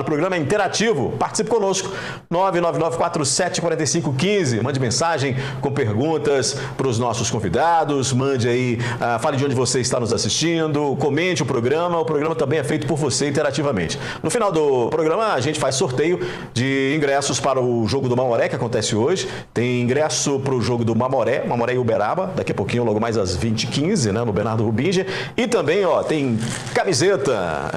programa é interativo. Participe conosco. 999474515. Mande mensagem com perguntas para os nossos convidados. Mande aí, fale de onde você está nos assistindo. Comente o programa. O programa também é feito por você interativamente. No final do programa, a gente faz sorteio de ingressos para o jogo do Mamoré, que acontece hoje. Tem ingresso para o jogo do Mamoré e Uberaba. Daqui a pouquinho, logo mais às 20h15, né, no Bernardo Rubinger. E também, tem camiseta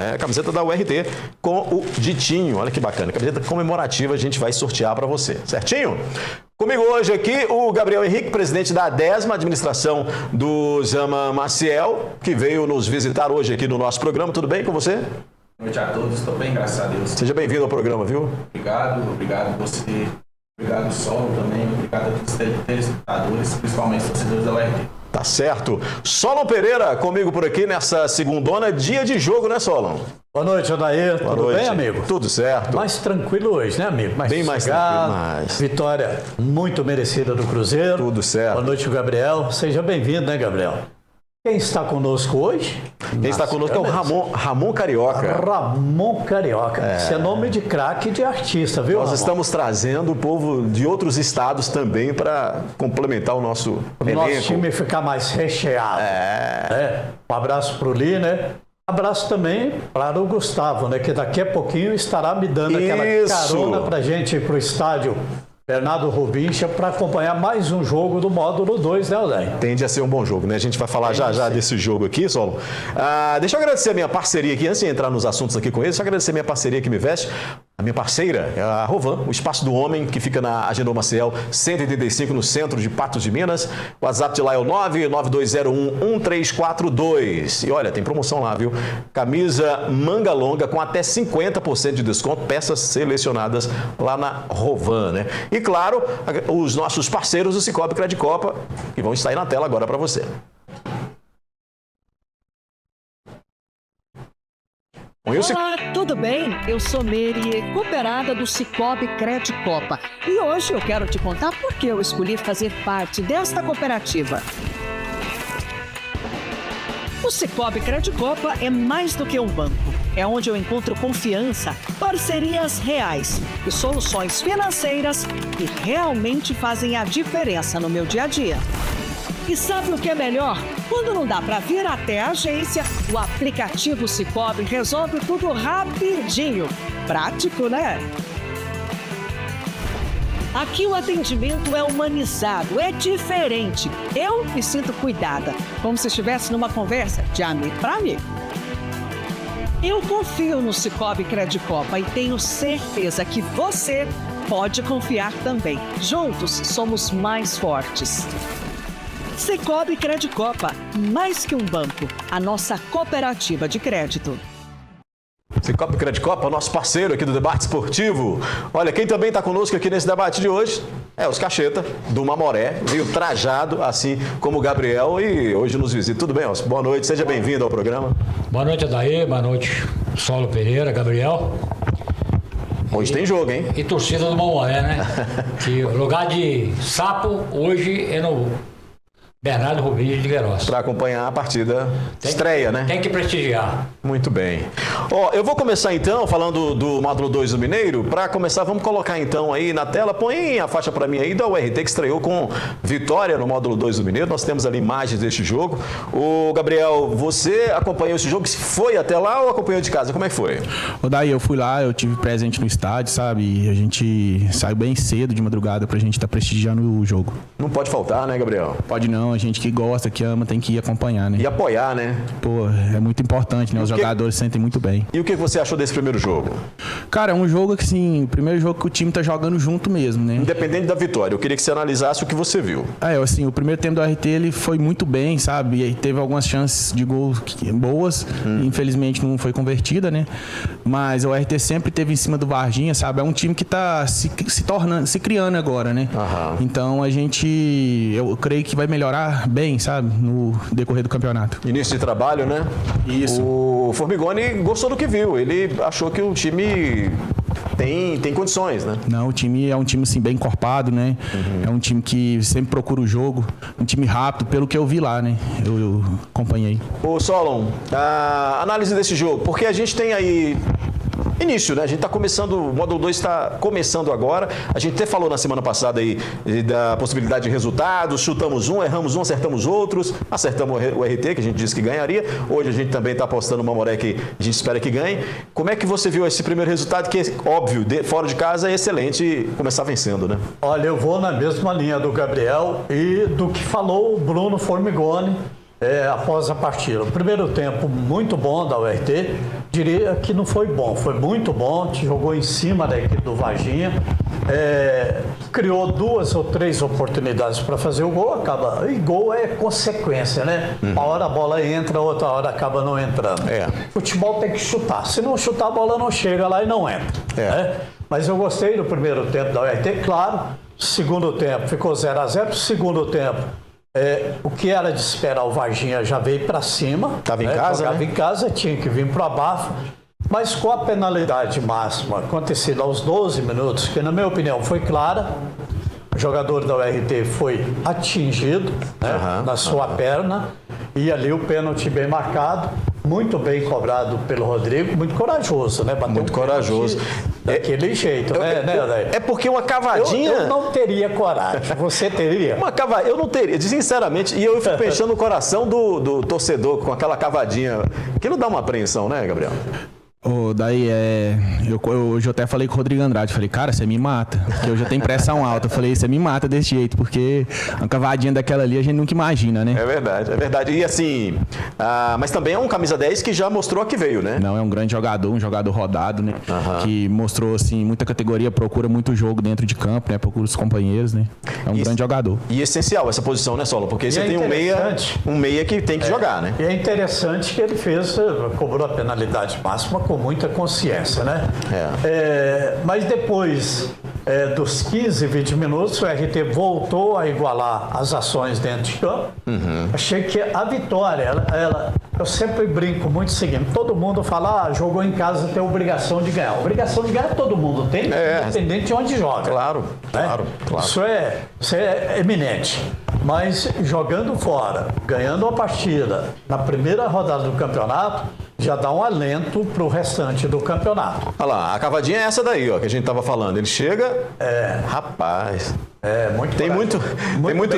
da URT com o Ditinho. Olha que bacana. Camiseta comemorativa a gente vai sortear para você. Certinho? Comigo hoje aqui o Gabriel Henrique, presidente da 10ª administração do Zama Maciel, que veio nos visitar hoje aqui no nosso programa. Tudo bem com você? Boa noite a todos, estou bem, graças a Deus. Seja bem-vindo ao programa, viu? Obrigado você, obrigado Solo também, obrigado a todos os telespectadores, principalmente os torcedores da URT. Tá certo. Solon Pereira comigo por aqui nessa segundona, dia de jogo, né, Solon? Boa noite, Odair. Tudo bem, amigo? Tudo certo. Mais tranquilo hoje, né, amigo? Bem mais tranquilo. Vitória muito merecida do Cruzeiro. Tudo certo. Boa noite, Gabriel. Seja bem-vindo, né, Gabriel? Quem está conosco hoje? Quem está conosco é o Ramon Carioca. Ramon Carioca. Esse é nome de craque e de artista, viu, Nós Ramon? estamos trazendo o povo de outros estados também para complementar o nosso elenco. Nosso time ficar mais recheado. Um abraço para o Li, né? Um abraço também para o Gustavo, né? Que daqui a pouquinho estará me dando aquela carona para a gente ir para o estádio Bernardo Rubinger para acompanhar mais um jogo do módulo 2, né, Odair? Tende a ser um bom jogo, né? A gente vai falar já desse jogo aqui, Solo. Deixa eu agradecer a minha parceria aqui, antes de entrar nos assuntos aqui com eles, deixa eu agradecer a minha parceria que me veste. A minha parceira é a Rovan, o Espaço do Homem, que fica na Agenor Maciel 185, no centro de Patos de Minas. O WhatsApp de lá é o 992011342. E olha, tem promoção lá, viu? Camisa manga longa com até 50% de desconto, peças selecionadas lá na Rovan, né? E claro, os nossos parceiros do Cicobi Credicopa, que vão estar aí na tela agora para você. Olá, tudo bem? Eu sou Meire, cooperada do Cicobi Credicopa. E hoje eu quero te contar por que eu escolhi fazer parte desta cooperativa. O Cicobi Credicopa é mais do que um banco. É onde eu encontro confiança, parcerias reais e soluções financeiras que realmente fazem a diferença no meu dia a dia. E sabe o que é melhor? Quando não dá para vir até a agência, o aplicativo Cicobi resolve tudo rapidinho. Prático, né? Aqui o atendimento é humanizado, é diferente. Eu me sinto cuidada, como se estivesse numa conversa de amigo para amigo. Eu confio no Cicobi Credicopa e tenho certeza que você pode confiar também. Juntos somos mais fortes. Cicobi Credicopa, mais que um banco, a nossa cooperativa de crédito. Cicobi Credicopa, nosso parceiro aqui do debate esportivo. Olha, quem também está conosco aqui nesse debate de hoje é os Cacheta, do Mamoré, veio trajado, assim como o Gabriel, e hoje nos visita. Tudo bem, Oscar? Boa noite, seja bem-vindo ao programa. Boa noite, Adair, boa noite, Solo Pereira, Gabriel. Hoje tem jogo, hein? E torcida do Mamoré, né? Que o lugar de sapo hoje é no Bernardo Rubinger de Queiroz. Para acompanhar a partida estreia, né? Tem que prestigiar. Muito bem. Eu vou começar então falando do módulo 2 do Mineiro. Para começar, vamos colocar então aí na tela, põe a faixa para mim aí da URT, que estreou com vitória no módulo 2 do Mineiro. Nós temos ali imagens deste jogo. O Gabriel, você acompanhou esse jogo? Foi até lá ou acompanhou de casa? Como é que foi? Daí eu fui lá, eu tive presente no estádio, sabe? E a gente saiu bem cedo de madrugada pra gente estar prestigiando o jogo. Não pode faltar, né, Gabriel? Pode não, a gente que gosta, que ama, tem que ir acompanhar, né? E apoiar, né? Pô, é muito importante, né? Os jogadores sentem muito bem. E o que você achou desse primeiro jogo? Cara, é um jogo que, assim, o primeiro jogo que o time tá jogando junto mesmo, né? Independente da vitória, eu queria que você analisasse o que você viu. Assim, o primeiro tempo do RT, ele foi muito bem, sabe? E aí teve algumas chances de gol boas, infelizmente não foi convertida, né? Mas o RT sempre teve em cima do Varginha, sabe? É um time que tá se criando agora, né? Aham. Então eu creio que vai melhorar bem, sabe? No decorrer do campeonato. Início de trabalho, né? Isso. O Formigoni gostou do que viu. Ele achou que o time tem condições, né? Não, o time é um time assim, bem encorpado, né? É um time que sempre procura o jogo, um time rápido, pelo que eu vi lá, né? Eu acompanhei. Ô Solon, a análise desse jogo, porque a gente tem aí início, né? A gente está começando, o módulo 2 está começando agora. A gente até falou na semana passada aí da possibilidade de resultados, chutamos um, erramos um, acertamos outros, acertamos o RT, que a gente disse que ganharia. Hoje a gente também está apostando uma Mamoré que a gente espera que ganhe. Como é que você viu esse primeiro resultado, que, óbvio, fora de casa é excelente começar vencendo, né? Olha, eu vou na mesma linha do Gabriel e do que falou o Bruno Formigoni após a partida. O primeiro tempo muito bom da URT, diria que não foi bom, foi muito bom, jogou em cima da equipe do Varginha, criou 2 ou 3 oportunidades para fazer o gol, e gol é consequência, né? Uma hora a bola entra, outra hora acaba não entrando. Futebol tem que chutar, se não chutar a bola não chega lá e não entra. Né? Mas eu gostei do primeiro tempo da URT, claro, segundo tempo ficou 0-0, segundo tempo o que era de esperar, o Varginha já veio para cima. Estava em casa, jogava em casa, tinha que vir para o abafo. Mas com a penalidade máxima acontecida aos 12 minutos, que na minha opinião foi clara, o jogador da URT foi atingido na sua perna, e ali o pênalti bem marcado, muito bem cobrado pelo Rodrigo, muito corajoso, né? Bateu muito corajoso. Daquele jeito, né? É porque uma cavadinha... Eu não teria coragem, você teria? Eu não teria, sinceramente, e eu fico pensando no coração do torcedor com aquela cavadinha. Aquilo dá uma apreensão, né, Gabriel? Daí hoje eu até falei com o Rodrigo Andrade, falei, cara, você me mata, porque eu já tenho pressão alta. Eu falei, você me mata desse jeito, porque uma cavadinha daquela ali a gente nunca imagina, né? É verdade. E assim, mas também é um camisa 10 que já mostrou a que veio, né? Não, é um grande jogador, um jogador rodado, né? Que mostrou, assim, muita categoria, procura muito jogo dentro de campo, né? Procura os companheiros, né? É um grande jogador. E essencial essa posição, né, Solo? Porque você tem um meia que tem que jogar, né? E é interessante que ele cobrou a penalidade máxima com muita consciência, né? Mas depois dos 15, 20 minutos, o RT voltou a igualar as ações dentro de campo. Achei que a vitória, eu sempre brinco muito o seguinte, todo mundo fala, jogou em casa, tem a obrigação de ganhar. Obrigação de ganhar todo mundo tem, independente de onde joga. Claro. Isso é eminente. Mas jogando fora, ganhando a partida na primeira rodada do campeonato, já dá um alento para o restante do campeonato. Olha lá, a cavadinha é essa daí, ó, que a gente tava falando. Ele chega... Rapaz... Tem muito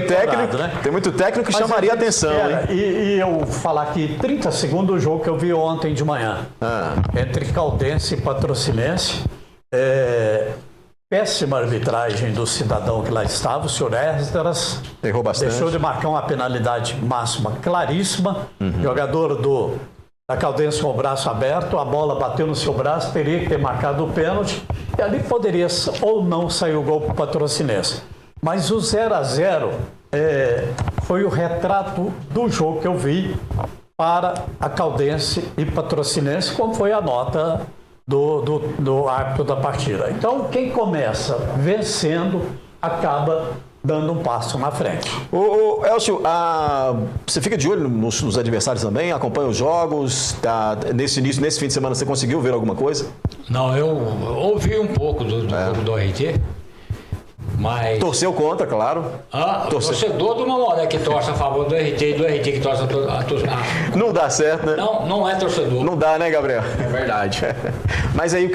técnico, cobrado, né? Tem muito técnico que chamaria a atenção, hein? E eu falar aqui 30 segundos do jogo que eu vi ontem de manhã. Entre Caldense e Patrocinense. Péssima arbitragem do cidadão que lá estava, o senhor Esdras. Errou bastante. Deixou de marcar uma penalidade máxima claríssima. Jogador da Caldense com o braço aberto, a bola bateu no seu braço, teria que ter marcado o pênalti. E ali poderia ou não sair o gol para o Patrocinense. Mas o 0-0 foi o retrato do jogo que eu vi para a Caldense e Patrocinense, como foi a nota do árbitro da partida. Então, quem começa vencendo acaba dando um passo na frente. Elcio, você fica de olho nos adversários também? Acompanha os jogos? Nesse fim de semana, você conseguiu ver alguma coisa? Não, eu ouvi um pouco do jogo do RT, mas... Torceu contra, claro. Torcedor do Mamoré que torce a favor do RT e do RT que torce a... Não dá certo, né? Não é torcedor. Não dá, né, Gabriel? É verdade. Mas aí,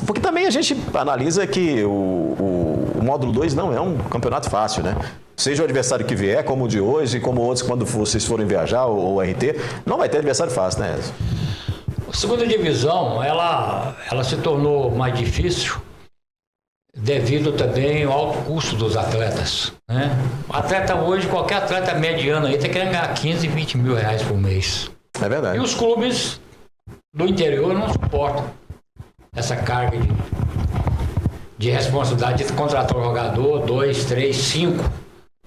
porque também a gente analisa que o módulo 2 não é um campeonato fácil, né? Seja o adversário que vier, como o de hoje, como outros quando vocês forem viajar, ou RT, não vai ter adversário fácil, né? A segunda divisão, ela se tornou mais difícil devido também ao alto custo dos atletas, né? O atleta hoje, qualquer atleta mediano aí, tá querendo ganhar 15, 20 mil reais por mês. É verdade. E os clubes do interior não suportam essa carga de responsabilidade de contratar um jogador, 2, 3, 5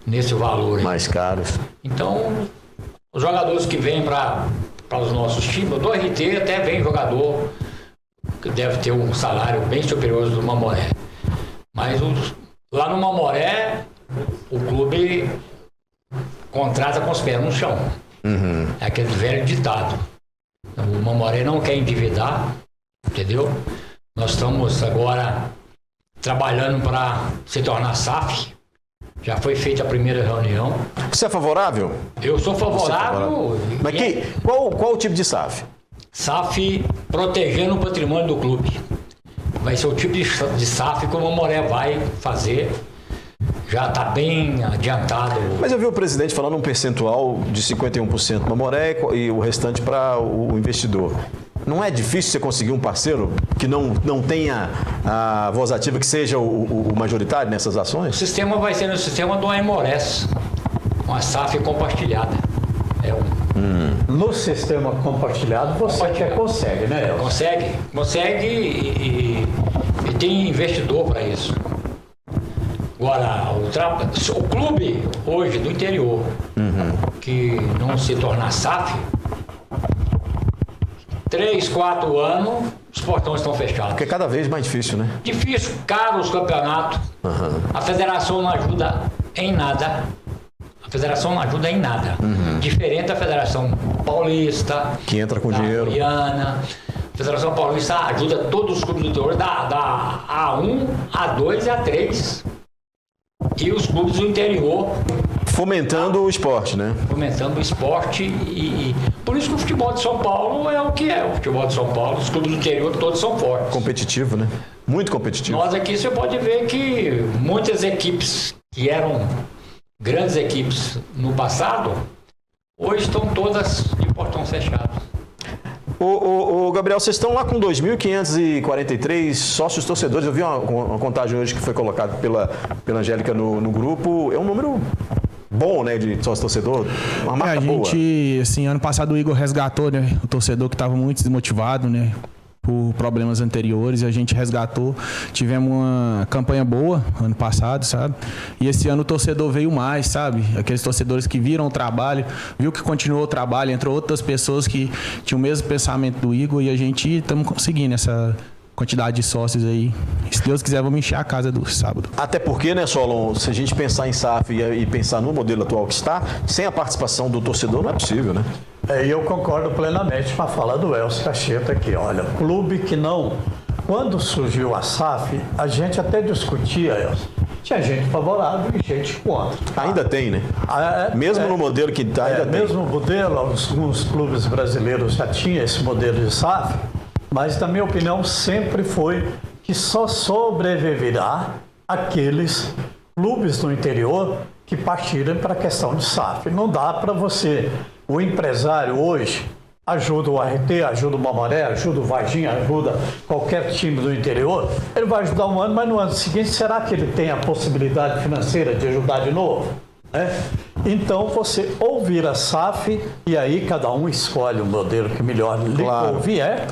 nesse valor aí. Mais caros. Então, os jogadores que vêm para os nossos times, do RT até vem jogador que deve ter um salário bem superior ao do Mamoré. Mas lá no Mamoré, o clube contrata com os pés no chão. É aquele velho ditado. O Mamoré não quer endividar, entendeu? Nós estamos agora trabalhando para se tornar SAF. Já foi feita a primeira reunião. Você é favorável? Eu sou favorável. Mas qual o tipo de SAF? SAF protegendo o patrimônio do clube. Vai ser o tipo de SAF que o Mamoré vai fazer. Já está bem adiantado. Mas eu vi o presidente falando um percentual de 51% Mamoré e o restante para o investidor. Não é difícil você conseguir um parceiro que não tenha a voz ativa, que seja o majoritário nessas O ações? sistema vai ser no sistema do AMORES, uma SAF compartilhada. No sistema compartilhado você consegue, né? Consegue e tem investidor para isso. Agora, o clube hoje do interior, que não se tornar SAF, 3, 4 anos, os portões estão fechados. Porque é cada vez mais difícil, né? Difícil, caro os campeonatos. A federação não ajuda em nada. Diferente da Federação Paulista, Que entra com da dinheiro. Goiana. A Federação Paulista ajuda todos os clubes do interior, da A1, A2 e A3. E os clubes do interior Fomentando o esporte, né? fomentando o esporte e por isso que o futebol de São Paulo é o que é. O futebol de São Paulo, os clubes do interior todos são fortes. Competitivo, né? Muito competitivo. Nós aqui você pode ver que muitas equipes que eram grandes equipes no passado, hoje estão todas de portão fechado. Ô, Gabriel, vocês estão lá com 2.543 sócios torcedores. Eu vi uma contagem hoje que foi colocada pela Angélica no grupo. É um número bom, né, de sócio torcedor. Uma marca a gente, assim, ano passado o Igor resgatou, né, o torcedor que estava muito desmotivado, né, por problemas anteriores, e a gente resgatou. Tivemos uma campanha boa ano passado, sabe? E esse ano o torcedor veio mais, sabe? Aqueles torcedores que viram o trabalho, viu que continuou o trabalho, entrou outras pessoas que tinham o mesmo pensamento do Igor, e a gente estamos conseguindo essa quantidade de sócios aí. Se Deus quiser, vamos encher a casa do sábado. Até porque, né, Solon, se a gente pensar em SAF e pensar no modelo atual que está, sem a participação do torcedor não é possível, né? E eu concordo plenamente com a fala do Elcio Cacheta aqui. Olha, clube que não... Quando surgiu a SAF, a gente até discutia, Elcio. Tinha gente favorável e gente contra. Ainda tem, né? Mesmo no modelo que está, ainda tem. Mesmo no modelo, alguns clubes brasileiros já tinham esse modelo de SAF, mas, na minha opinião, sempre foi que só sobreviverá aqueles clubes do interior que partirem para a questão de SAF. Não dá para você, o empresário hoje, ajuda o RT, ajuda o Mamoré, ajuda o Varginha, ajuda qualquer time do interior, ele vai ajudar um ano, mas no ano seguinte, será que ele tem a possibilidade financeira de ajudar de novo? Então você ou vira SAF e aí cada um escolhe o modelo que melhor lhe convier,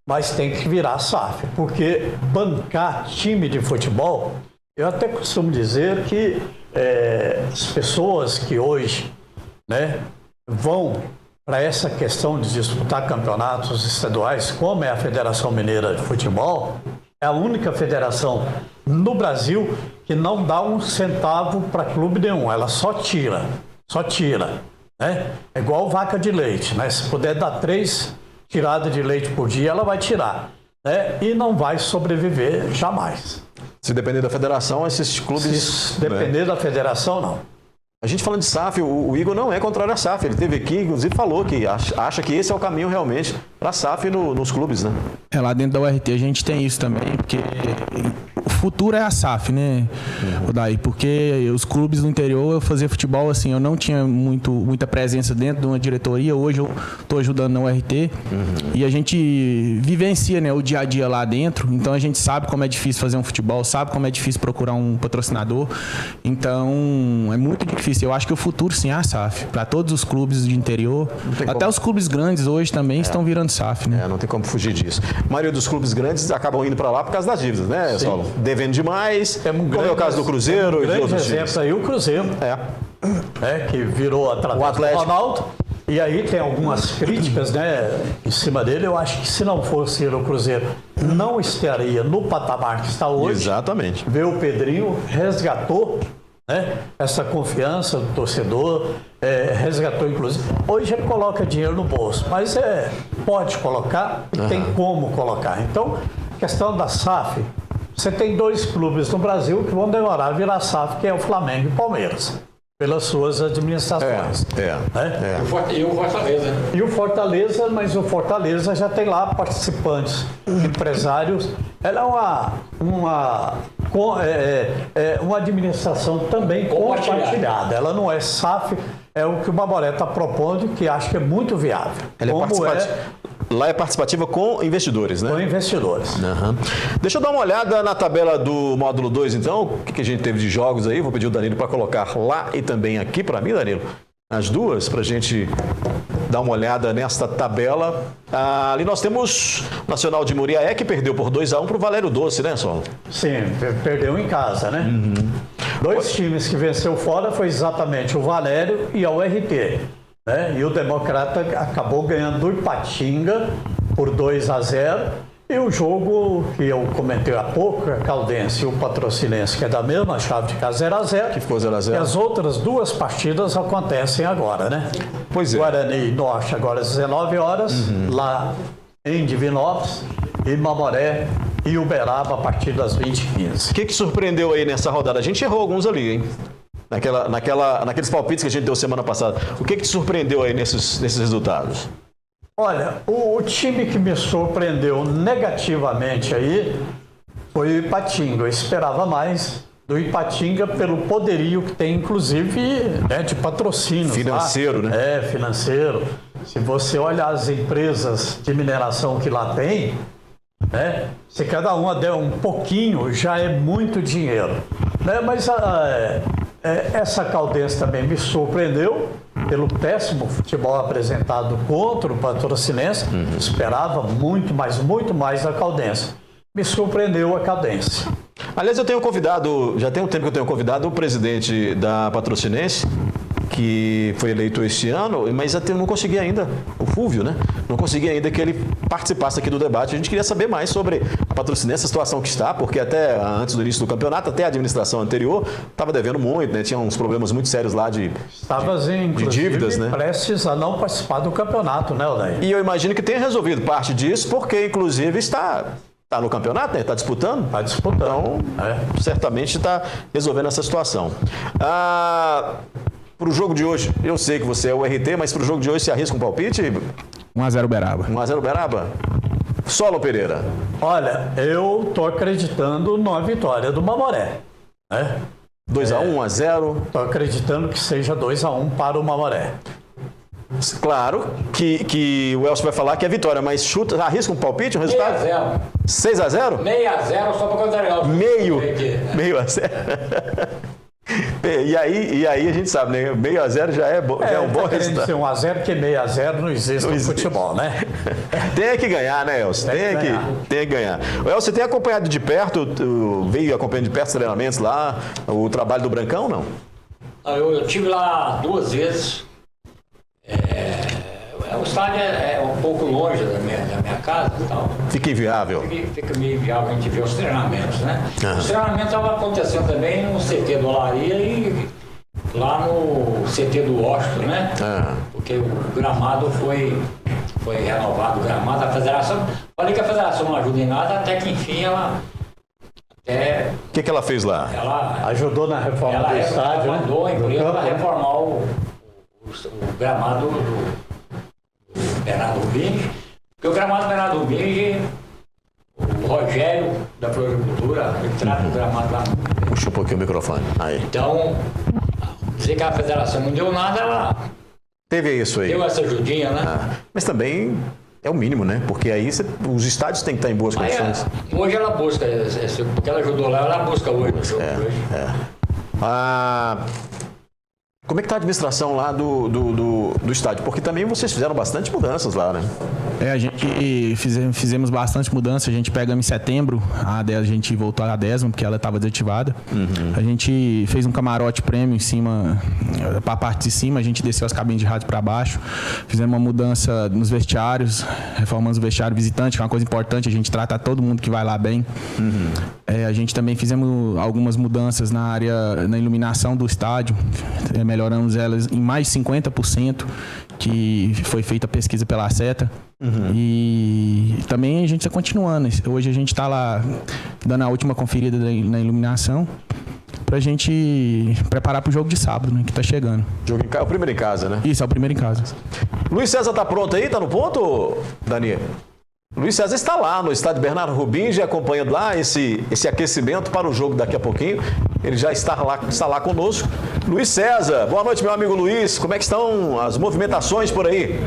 mas tem que virar SAF, porque bancar time de futebol, eu até costumo dizer que as pessoas que hoje, né, vão para essa questão de disputar campeonatos estaduais, como é a Federação Mineira de Futebol, é a única federação no Brasil que não dá um centavo para clube nenhum, ela só tira, né? É igual vaca de leite, né? Se puder dar 3 tiradas de leite por dia, ela vai tirar, né? E não vai sobreviver jamais. Se depender da federação, esses clubes... Se depender da federação, não. A gente falando de SAF, o Igor não é contrário à SAF. Ele esteve aqui, inclusive falou que acha que esse é o caminho realmente para a SAF nos clubes, né? Lá dentro da URT a gente tem isso também, porque o futuro é a SAF, né, Daí? Porque os clubes do interior, eu fazia futebol assim, eu não tinha muita presença dentro de uma diretoria. Hoje eu estou ajudando na URT e a gente vivencia, né, o dia a dia lá dentro. Então a gente sabe como é difícil fazer um futebol, sabe como é difícil procurar um patrocinador. Então é muito difícil. Eu acho que o futuro sim é a SAF. Para todos os clubes de interior, até os clubes grandes hoje também estão virando SAF, né? Não tem como fugir disso. A maioria dos clubes grandes acabam indo para lá por causa das dívidas, né, Solon? Devendo demais, como é o caso do Cruzeiro e de outros times. Exemplo aí, o Cruzeiro, que virou através do Ronaldo. E aí tem algumas críticas, né, em cima dele. Eu acho que se não fosse ele, o Cruzeiro não estaria no patamar que está hoje. Exatamente. Vê o Pedrinho, resgatou, né, essa confiança do torcedor, resgatou inclusive. Hoje ele coloca dinheiro no bolso, mas pode colocar e tem como colocar. Então, questão da SAF, você tem 2 clubes no Brasil que vão demorar a virar SAF, que é o Flamengo e o Palmeiras. pelas suas administrações. Né? E o Fortaleza. E o Fortaleza, mas o Fortaleza já tem lá participantes, empresários. Ela é uma administração também compartilhada. Ela não é SAF, é o que o Mamoré está propondo, que acho que é muito viável. Lá é participativa com investidores, né? Com investidores. Uhum. Deixa eu dar uma olhada na tabela do módulo 2, então. O que a gente teve de jogos aí? Vou pedir o Danilo para colocar lá e também aqui para mim, Danilo. As duas, para a gente dar uma olhada nesta tabela. Ali nós temos o Nacional de Muriaé, que perdeu por 2-1 para o Valério Doce, né, Solo? Sim, perdeu em casa, né? Uhum. Dois times que venceu fora foi exatamente o Valério e a URT. Né? E o Democrata acabou ganhando do Ipatinga por 2-0. E o jogo que eu comentei há pouco, a Caldense e o Patrocinense, que é da mesma chave de casa, 0-0. Que ficou 0-0. E as outras duas partidas acontecem agora, né? Pois é. Guarani Norte agora às 19 horas, lá em Divinópolis, e Mamoré e Uberaba a partir das 20h15. O que surpreendeu aí nessa rodada? A gente errou alguns ali, hein? Naqueles palpites que a gente deu semana passada. O que te surpreendeu aí nesses resultados? Olha, o time que me surpreendeu negativamente aí foi o Ipatinga. Eu esperava mais do Ipatinga pelo poderio que tem, inclusive, né, de patrocínio. Financeiro, lá. né? Financeiro. Se você olhar as empresas de mineração que lá tem, né, se cada uma der um pouquinho, já é muito dinheiro. Né? Mas essa Caldense também me surpreendeu pelo péssimo futebol apresentado contra o Patrocinense. Esperava muito mais da Caldense. Me surpreendeu a Caldense. Aliás, eu tenho convidado, já tem um tempo que eu tenho convidado o presidente da Patrocinense, que foi eleito este ano, mas eu não consegui ainda, o Fúvio, né? Não consegui ainda que ele participasse aqui do debate. A gente queria saber mais sobre a Patrocinense, a situação que está, porque até antes do início do campeonato, até a administração anterior, estava devendo muito, né? Tinha uns problemas muito sérios lá de dívidas, né? Prestes a não participar do campeonato, né, Odair? E eu imagino que tenha resolvido parte disso, porque inclusive está no campeonato, né? Está disputando. Está disputando. Então, certamente está resolvendo essa situação. Para o jogo de hoje, eu sei que você é o RT, mas para o jogo de hoje você arrisca um palpite? 1-0 Uberaba. 1-0 Uberaba? Solo Pereira. Olha, eu tô acreditando na vitória do Mamoré. Né? 2-1, 1-0? Tô acreditando que seja 2-1 para o Mamoré. Claro que o Elcio vai falar que é vitória, mas arrisca um palpite, um resultado? 6-0? 6-0 só para contrariar. Meio a 0. E aí a gente sabe, né? 0-0 já é um bom resultado. Ser 1-0, porque 6-0 não existe no futebol, né? Tem que ganhar, né, Elcio? Tem que ganhar. O Elcio, você tem acompanhado de perto, veio acompanhando de perto os treinamentos lá, o trabalho do Brancão, não? Eu estive lá 2 vezes. O estádio é um pouco longe da minha casa e tal. Fica inviável. Fica meio inviável a gente ver os treinamentos, né? Os treinamentos estavam acontecendo também no CT do Olaria e lá no CT do Washington, né? Porque o gramado foi renovado, o gramado. A federação, falei que a federação não ajuda em nada, até que enfim ela... O que ela fez lá? Ela ajudou na reforma do estádio, ela mandou a empresa para reformar o gramado do Bernardo Rubingi, porque o gramado do Bernardo Rubingi, o Rogério da Floricultura, ele trata o gramado lá. Puxa um pouquinho o microfone. Aí. Então, dizer que a federação não deu nada, ela teve isso aí. Deu essa ajudinha, né? Mas também é o mínimo, né? Porque aí os estádios têm que estar em boas condições. Hoje ela busca, porque ela ajudou lá, ela busca hoje. Como é que está a administração lá do estádio? Porque também vocês fizeram bastante mudanças lá, né? A gente fizemos bastante mudança. A gente pegamos em setembro, a gente voltou à 10ª, porque ela estava desativada. A gente fez um camarote prêmio em cima, para a parte de cima, a gente desceu as cabines de rádio para baixo. Fizemos uma mudança nos vestiários, reformamos o vestiário visitante, que é uma coisa importante, a gente trata todo mundo que vai lá bem. A gente também fizemos algumas mudanças na iluminação do estádio, melhoramos elas em mais de 50%, que foi feita a pesquisa pela SETA. E também a gente está continuando. Hoje a gente está lá dando a última conferida na iluminação pra gente preparar pro jogo de sábado, né? Que tá chegando. Jogo é o primeiro em casa, né? Isso, é o primeiro em casa. Luiz César tá pronto aí? Tá no ponto, Dani? Luiz César está lá no estádio Bernardo Rubingi, acompanhando lá esse aquecimento para o jogo daqui a pouquinho. Ele já está lá conosco. Luiz César, boa noite, meu amigo Luiz. Como é que estão as movimentações por aí?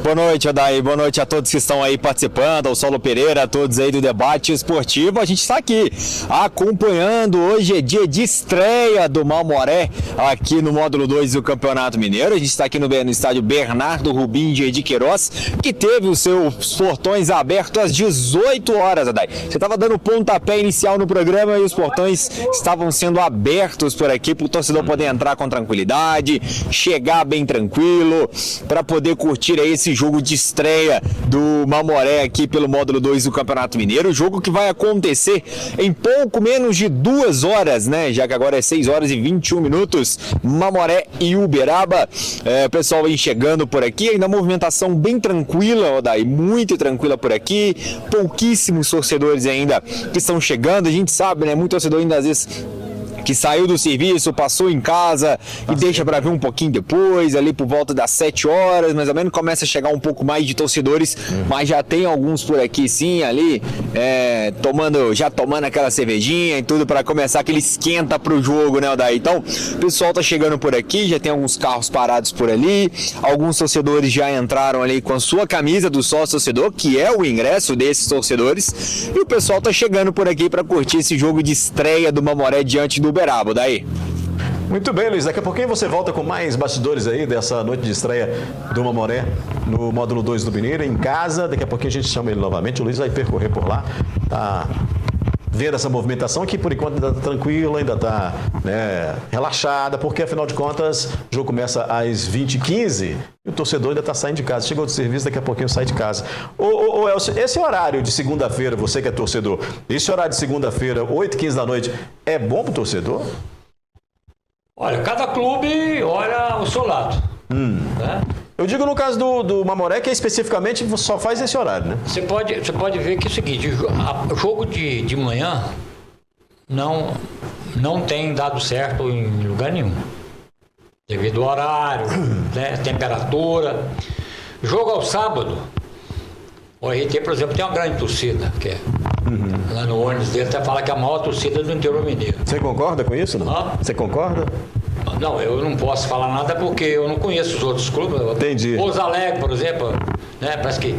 Boa noite, Odair. Boa noite a todos que estão aí participando, ao Saulo Pereira, a todos aí do debate esportivo. A gente está aqui acompanhando. Hoje é dia de estreia do Mamoré aqui no módulo 2 do Campeonato Mineiro. A gente está aqui no estádio Bernardo Rubingi de Queiroz, que teve os seus portões abertos às 18 horas, Odair. Você estava dando o pontapé inicial no programa e os portões estavam sendo abertos por aqui para o torcedor poder entrar com tranquilidade, chegar bem tranquilo, para poder curtir aí esse jogo de estreia do Mamoré aqui pelo módulo 2 do Campeonato Mineiro, jogo que vai acontecer em pouco menos de 2 horas, né? Já que agora é 6 horas e 21 minutos, Mamoré e Uberaba. O pessoal vem chegando por aqui, ainda movimentação bem tranquila, Odair, muito tranquila por aqui, pouquíssimos torcedores ainda que estão chegando. A gente sabe, né? Muito torcedor ainda às vezes que saiu do serviço, passou em casa e deixa para ver um pouquinho depois, ali por volta das 7 horas, mais ou menos, começa a chegar um pouco mais de torcedores, mas já tem alguns por aqui sim, ali, tomando aquela cervejinha e tudo para começar aquele esquenta pro jogo, né, Odair? Então, o pessoal tá chegando por aqui, já tem alguns carros parados por ali, alguns torcedores já entraram ali com a sua camisa do sócio torcedor, que é o ingresso desses torcedores, e o pessoal tá chegando por aqui para curtir esse jogo de estreia do Mamoré diante do Uberaba, daí. Muito bem, Luiz. Daqui a pouquinho você volta com mais bastidores aí dessa noite de estreia do Mamoré no módulo 2 do Mineiro, em casa. Daqui a pouquinho a gente chama ele novamente. O Luiz vai percorrer por lá. Tá vendo essa movimentação que por enquanto ainda está tranquila, ainda está relaxada, porque afinal de contas o jogo começa às 20h15 e o torcedor ainda está saindo de casa. Chegou do serviço, daqui a pouquinho sai de casa. Ô Elcio, esse horário de segunda-feira, você que é torcedor, esse horário de segunda-feira, 8h15 da noite, é bom pro torcedor? Olha, cada clube olha o seu lado. Né? Eu digo no caso do Mamoré, que especificamente só faz esse horário, né? Você pode ver que é o seguinte, o jogo de manhã não tem dado certo em lugar nenhum. Devido ao horário, né, temperatura. Jogo ao sábado, o RT, por exemplo, tem uma grande torcida, que é lá no ônibus dele até fala que é a maior torcida do interior mineiro. Você concorda com isso, não? Você concorda? Não, eu não posso falar nada porque eu não conheço os outros clubes. Entendi. Pouso Alegre, por exemplo, né, parece que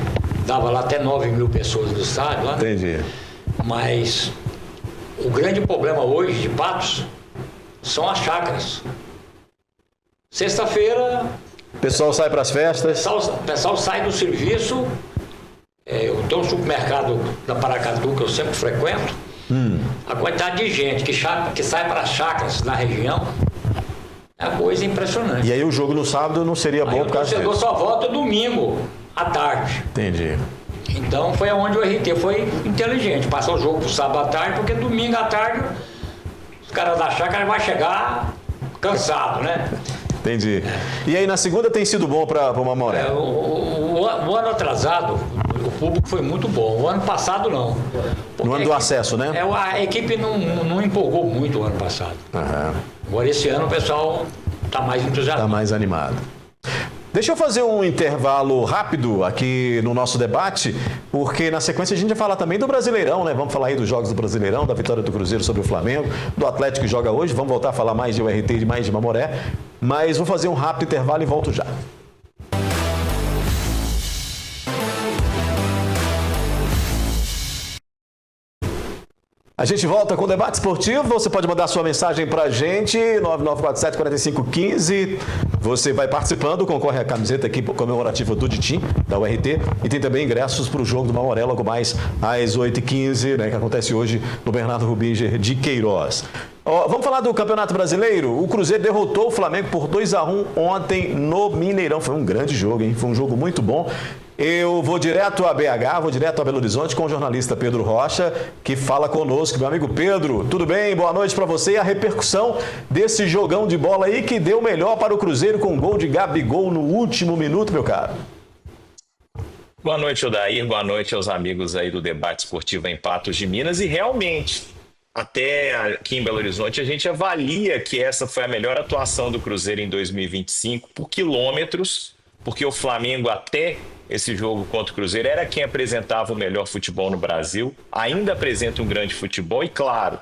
dava lá até 9.000 pessoas no estádio. Lá, entendi. Mas o grande problema hoje de Patos são as chácaras. Sexta-feira... O pessoal sai para as festas? O pessoal sai do serviço. Eu tenho um supermercado da Paracatu que eu sempre frequento. A quantidade de gente que sai para as chácaras na região é uma coisa impressionante. E aí o jogo no sábado não seria bom por causa disso? O torcedor só volta domingo à tarde. Entendi. Então foi onde o RT foi inteligente. Passou o jogo pro sábado à tarde, porque domingo à tarde os caras da chácara vão chegar cansado, né? Entendi. E aí na segunda tem sido bom para o Mamoré? O ano atrasado, o público foi muito bom. O ano passado não. No ano do acesso, né? A equipe não empolgou muito o ano passado. Agora esse ano o pessoal está mais entusiasmado. Está mais animado. Deixa eu fazer um intervalo rápido aqui no nosso debate, porque na sequência a gente vai falar também do Brasileirão, né? Vamos falar aí dos jogos do Brasileirão, da vitória do Cruzeiro sobre o Flamengo, do Atlético que joga hoje. Vamos voltar a falar mais de URT e mais de Mamoré, mas vou fazer um rápido intervalo e volto já. A gente volta com o debate esportivo. Você pode mandar sua mensagem pra gente, 9947-4515. Você vai participando, concorre à camiseta aqui comemorativa do Ditim, da URT. E tem também ingressos para o jogo do Mamoré, logo mais às 8h15, né, que acontece hoje no Bernardo Rubingi de Queiroz. Vamos falar do Campeonato Brasileiro. O Cruzeiro derrotou o Flamengo por 2-1 ontem no Mineirão. Foi um grande jogo, hein? Foi um jogo muito bom. Eu vou direto a BH, vou direto a Belo Horizonte com o jornalista Pedro Rocha, que fala conosco. Meu amigo Pedro, tudo bem? Boa noite para você. E a repercussão desse jogão de bola aí que deu melhor para o Cruzeiro com um gol de Gabigol no último minuto, meu caro. Boa noite, Odair. Boa noite aos amigos aí do Debate Esportivo em Patos de Minas. E realmente, até aqui em Belo Horizonte, a gente avalia que essa foi a melhor atuação do Cruzeiro em 2025 por quilômetros, porque o Flamengo até esse jogo contra o Cruzeiro era quem apresentava o melhor futebol no Brasil, ainda apresenta um grande futebol e, claro,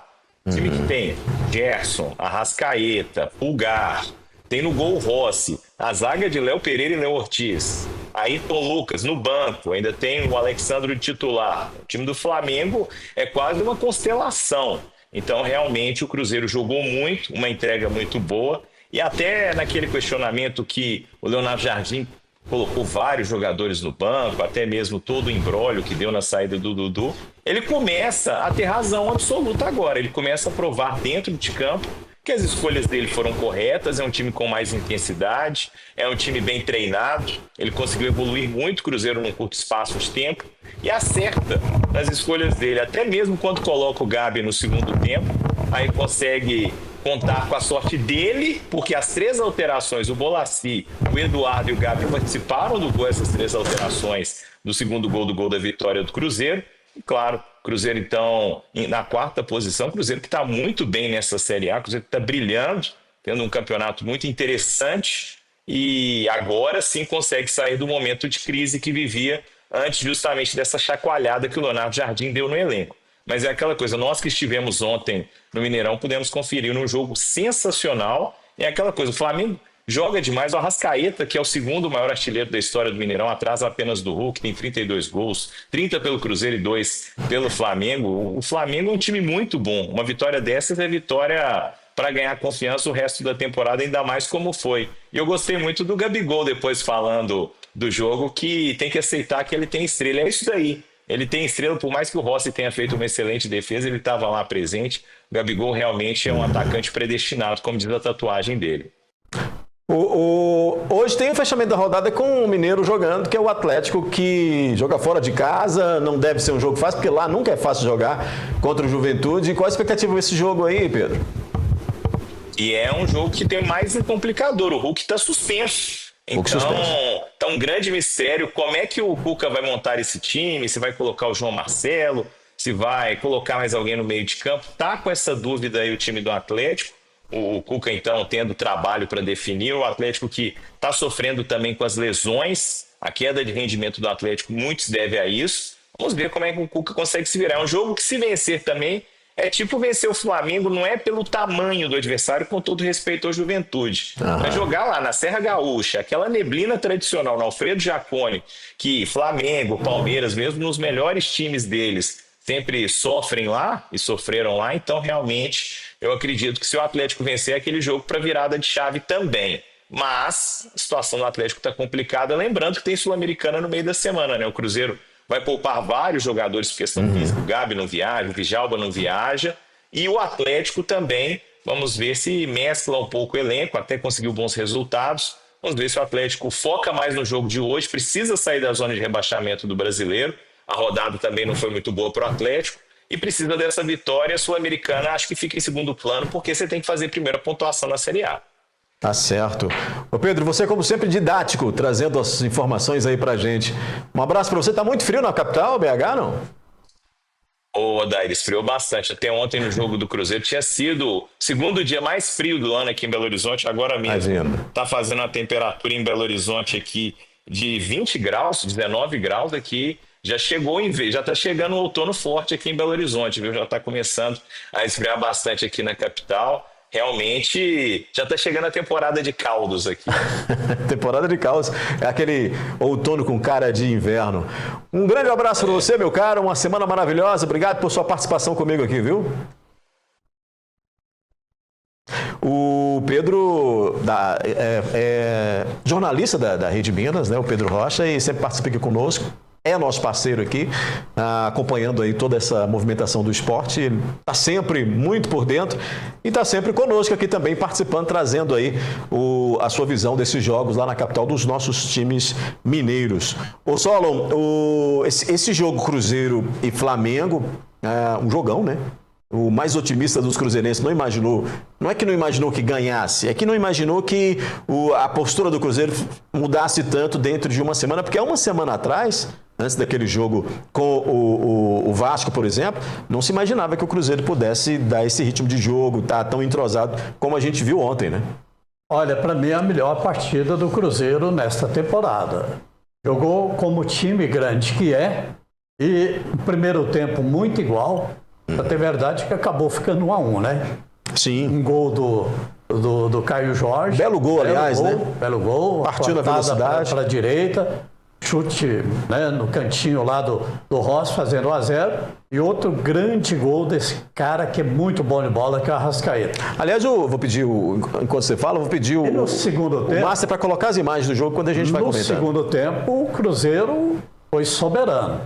time que tem Gerson, Arrascaeta, Pulgar, tem no gol Rossi, a zaga de Léo Pereira e Léo Ortiz, Ayrton Lucas no banco, ainda tem o Alexandre de titular. O time do Flamengo é quase uma constelação. Então, realmente, o Cruzeiro jogou muito, uma entrega muito boa. E até naquele questionamento que o Leonardo Jardim colocou vários jogadores no banco, até mesmo todo o imbróglio que deu na saída do Dudu, ele começa a ter razão absoluta agora. Ele começa a provar dentro de campo que as escolhas dele foram corretas, é um time com mais intensidade, é um time bem treinado, ele conseguiu evoluir muito o Cruzeiro num curto espaço de tempo e acerta nas escolhas dele, até mesmo quando coloca o Gabi no segundo tempo, aí consegue contar com a sorte dele, porque as 3 alterações, o Bolassi, o Eduardo e o Gabi participaram do gol, essas 3 alterações do segundo gol do gol da vitória do Cruzeiro. E claro, Cruzeiro então na 4ª posição, Cruzeiro que está muito bem nessa Série A, Cruzeiro que está brilhando, tendo um campeonato muito interessante e agora sim consegue sair do momento de crise que vivia antes justamente dessa chacoalhada que o Leonardo Jardim deu no elenco. Mas é aquela coisa, nós que estivemos ontem no Mineirão pudemos conferir num jogo sensacional, é aquela coisa, o Flamengo joga demais, o Arrascaeta, que é o 2º maior artilheiro da história do Mineirão, atrás apenas do Hulk, tem 32 gols, 30 pelo Cruzeiro e 2 pelo Flamengo. O Flamengo é um time muito bom, uma vitória dessas é vitória para ganhar confiança o resto da temporada, ainda mais como foi. E eu gostei muito do Gabigol depois falando do jogo, que tem que aceitar que ele tem estrela, é isso daí. Ele tem estrela, por mais que o Rossi tenha feito uma excelente defesa, ele estava lá presente. O Gabigol realmente é um atacante predestinado, como diz a tatuagem dele. Hoje tem o fechamento da rodada com o Mineiro jogando, que é o Atlético, que joga fora de casa, não deve ser um jogo fácil, porque lá nunca é fácil jogar contra o Juventude. Qual a expectativa desse jogo aí, Pedro? E é um jogo que tem mais um complicador, o Hulk está suspenso. Então, tá um grande mistério como é que o Cuca vai montar esse time, se vai colocar o João Marcelo, se vai colocar mais alguém no meio de campo. Tá com essa dúvida aí o time do Atlético. O Cuca, então, tendo trabalho para definir. O Atlético que está sofrendo também com as lesões. A queda de rendimento do Atlético, muito se deve a isso. Vamos ver como é que o Cuca consegue se virar. É um jogo que, se vencer também, é tipo vencer o Flamengo, não é pelo tamanho do adversário, com todo respeito à Juventude. Mas jogar lá na Serra Gaúcha, aquela neblina tradicional, no Alfredo Jaconi, que Flamengo, Palmeiras, mesmo nos melhores times deles, sempre sofrem lá e sofreram lá. Então, realmente, eu acredito que se o Atlético vencer, é aquele jogo para virada de chave também. Mas a situação do Atlético está complicada. Lembrando que tem Sul-Americana no meio da semana, né? O Cruzeiro vai poupar vários jogadores por questão física. O Gabi não viaja, o Djalma não viaja. E o Atlético também, vamos ver se mescla um pouco o elenco, até conseguiu bons resultados. Vamos ver se o Atlético foca mais no jogo de hoje, precisa sair da zona de rebaixamento do Brasileiro. A rodada também não foi muito boa para o Atlético. E precisa dessa vitória. Sul-Americana acho que fica em segundo plano, porque você tem que fazer primeiro a pontuação na Série A. Tá certo. Ô Pedro, você como sempre didático, trazendo as informações aí pra gente. Um abraço pra você. Tá muito frio na capital, BH, não? Ô, Odair, esfriou bastante. Até ontem no jogo do Cruzeiro tinha sido o segundo dia mais frio do ano aqui em Belo Horizonte. Agora mesmo tá fazendo uma temperatura em Belo Horizonte aqui de 20 graus, 19 graus aqui. Já tá chegando o outono forte aqui em Belo Horizonte, viu? Já tá começando a esfriar bastante aqui na capital. Realmente, já está chegando a temporada de caldos aqui. Temporada de caldos, é aquele outono com cara de inverno. Um grande abraço para você, meu caro, uma semana maravilhosa. Obrigado por sua participação comigo aqui, viu? O Pedro é jornalista da Rede Minas, né? O Pedro Rocha, e sempre participa aqui conosco. É nosso parceiro aqui, acompanhando aí toda essa movimentação do esporte. Ele está sempre muito por dentro e está sempre conosco aqui também, participando, trazendo aí a sua visão desses jogos lá na capital dos nossos times mineiros. Ô Solon, esse jogo Cruzeiro e Flamengo, um jogão, né? O mais otimista dos cruzeirenses não imaginou, não é que não imaginou que ganhasse, é que não imaginou que a postura do Cruzeiro mudasse tanto dentro de uma semana, porque há uma semana atrás Antes daquele jogo com o Vasco, por exemplo, não se imaginava que o Cruzeiro pudesse dar esse ritmo de jogo, tá tão entrosado como a gente viu ontem, né? Olha, para mim é a melhor partida do Cruzeiro nesta temporada. Jogou como time grande que é, e no primeiro tempo muito igual. Até verdade que acabou ficando 1-1, né? Sim. Um gol do Caio Jorge. Belo gol, aliás, né? Belo gol. Partiu na velocidade. Para a direita. Chute, né, no cantinho lá do Rossi, fazendo 1-0. E outro grande gol desse cara que é muito bom de bola, que é o Arrascaeta. Aliás, eu vou pedir, enquanto você fala, eu vou pedir no segundo tempo, o Master para colocar as imagens do jogo quando a gente vai comentar. No segundo tempo, o Cruzeiro foi soberano.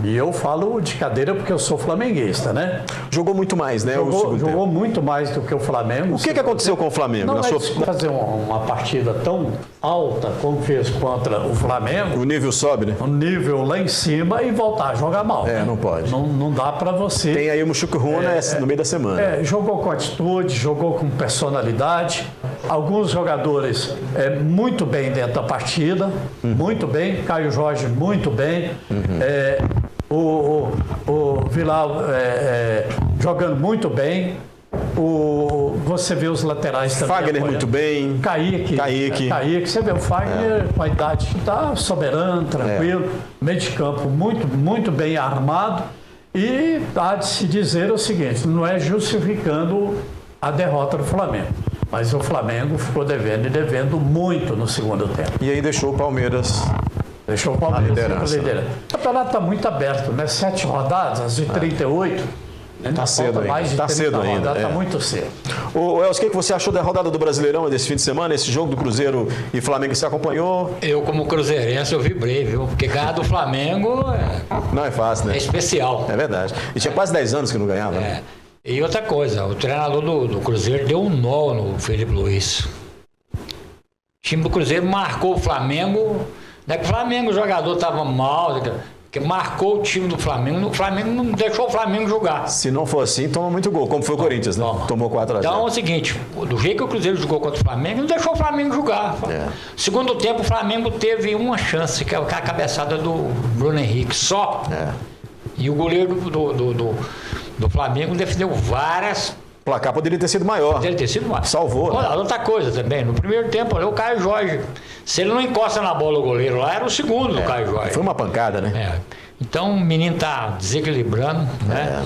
E eu falo de cadeira porque eu sou flamenguista, né? Jogou muito mais, né? Jogou muito mais do que o Flamengo. O que aconteceu com o Flamengo? Não fazer uma partida tão alta como fez contra o Flamengo. O nível sobe, né? O nível lá em cima e voltar a jogar mal. É, né? não pode. Não dá para você. Tem aí o Muxucuruna no meio da semana. Jogou com atitude, jogou com personalidade. Alguns jogadores muito bem dentro da partida, muito bem. Caio Jorge muito bem. O Vilar jogando muito bem. Você vê os laterais também. Fagner muito bem. Kaique. Você vê o Fagner com a idade que está soberano, tranquilo. Meio de campo muito bem armado. E há de se dizer o seguinte, não é justificando a derrota do Flamengo. Mas o Flamengo ficou devendo muito no segundo tempo. E aí deixou o Palmeiras. Deixou o Palmeiras liderança. O campeonato está muito aberto, né? 7 rodadas de 38. Está cedo ainda. Está cedo ainda. Está muito cedo. Elcio, o que você achou da rodada do Brasileirão desse fim de semana? Esse jogo do Cruzeiro e Flamengo, você acompanhou? Eu, como cruzeirense, eu vibrei, viu? Porque ganhar do Flamengo não é fácil, né? É especial. É verdade. E tinha quase 10 anos que não ganhava, né? E outra coisa, o treinador do Cruzeiro deu um nó no Felipe Luiz. O time do Cruzeiro marcou o Flamengo. Não é que o Flamengo, o jogador estava mal, que marcou o time do Flamengo. O Flamengo não deixou o Flamengo jogar. Se não for assim, toma muito gol, como foi o Corinthians, né? Tomou 4-0. Então é o seguinte, do jeito que o Cruzeiro jogou contra o Flamengo, não deixou o Flamengo jogar. Segundo tempo, o Flamengo teve uma chance, que é a cabeçada do Bruno Henrique, só. E o goleiro do Flamengo defendeu várias. O placar poderia ter sido maior. Poderia ter sido maior. Salvou. Olha, né? outra coisa também, no primeiro tempo, o Caio Jorge, se ele não encosta na bola o goleiro lá, era o segundo do Caio Jorge. Foi uma pancada, né? Então o menino tá desequilibrando, né?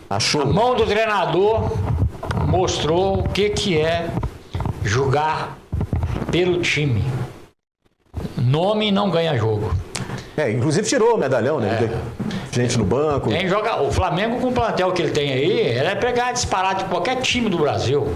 Achou. A mão do treinador mostrou o que é jogar pelo time. Nome não ganha jogo. Inclusive tirou o medalhão, né? Gente no banco. O Flamengo, com o plantel que ele tem aí, ele é pegar disparar de qualquer time do Brasil.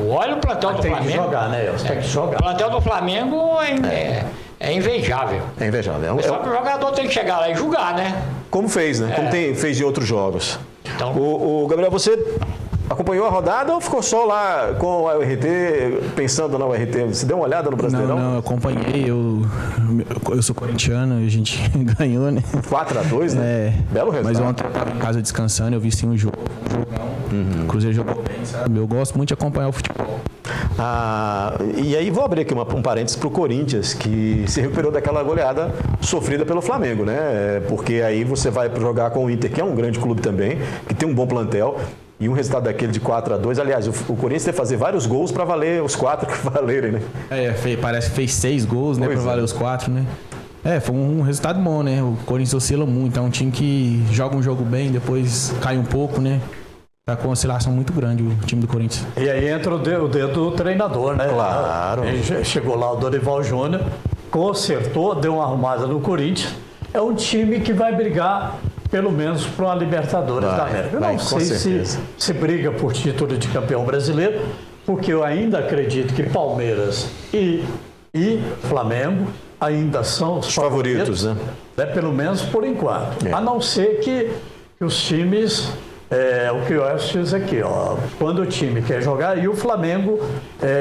Olha o plantel do Flamengo. Tem que jogar, né? Tem que jogar. O plantel do Flamengo é invejável. É invejável. Só que o jogador tem que chegar lá e jogar, né? Como fez, né? Como fez em outros jogos. Então, o Gabriel, você acompanhou a rodada ou ficou só lá com a URT, pensando na URT? Você deu uma olhada no Brasileirão? Não, eu acompanhei. Eu sou corintiano e a gente ganhou, né? 4-2, né? Belo resultado. Mas ontem eu estava em casa descansando, eu vi sim o jogo. O Cruzeiro jogou bem, sabe? Eu gosto muito de acompanhar o futebol. E aí vou abrir aqui um parênteses para o Corinthians, que se recuperou daquela goleada sofrida pelo Flamengo, né? Porque aí você vai jogar com o Inter, que é um grande clube também, que tem um bom plantel. E um resultado daquele de 4-2, aliás, o Corinthians tem que fazer vários gols para valer os 4 que valerem, né? Parece que fez 6 gols, né? Para valer os 4, né? Foi um resultado bom, né? O Corinthians oscila muito, é um time que joga um jogo bem, depois cai um pouco, né? Tá com uma oscilação muito grande o time do Corinthians. E aí entra o dedo do treinador, né? Claro. Chegou lá o Dorival Júnior, consertou, deu uma arrumada no Corinthians. É um time que vai brigar pelo menos para uma Libertadores da América. Eu não sei se briga por título de campeão brasileiro, porque eu ainda acredito que Palmeiras e Flamengo ainda são os favoritos, né? Pelo menos por enquanto. A não ser que os times, o que eu acho diz aqui, quando o time quer jogar, e o Flamengo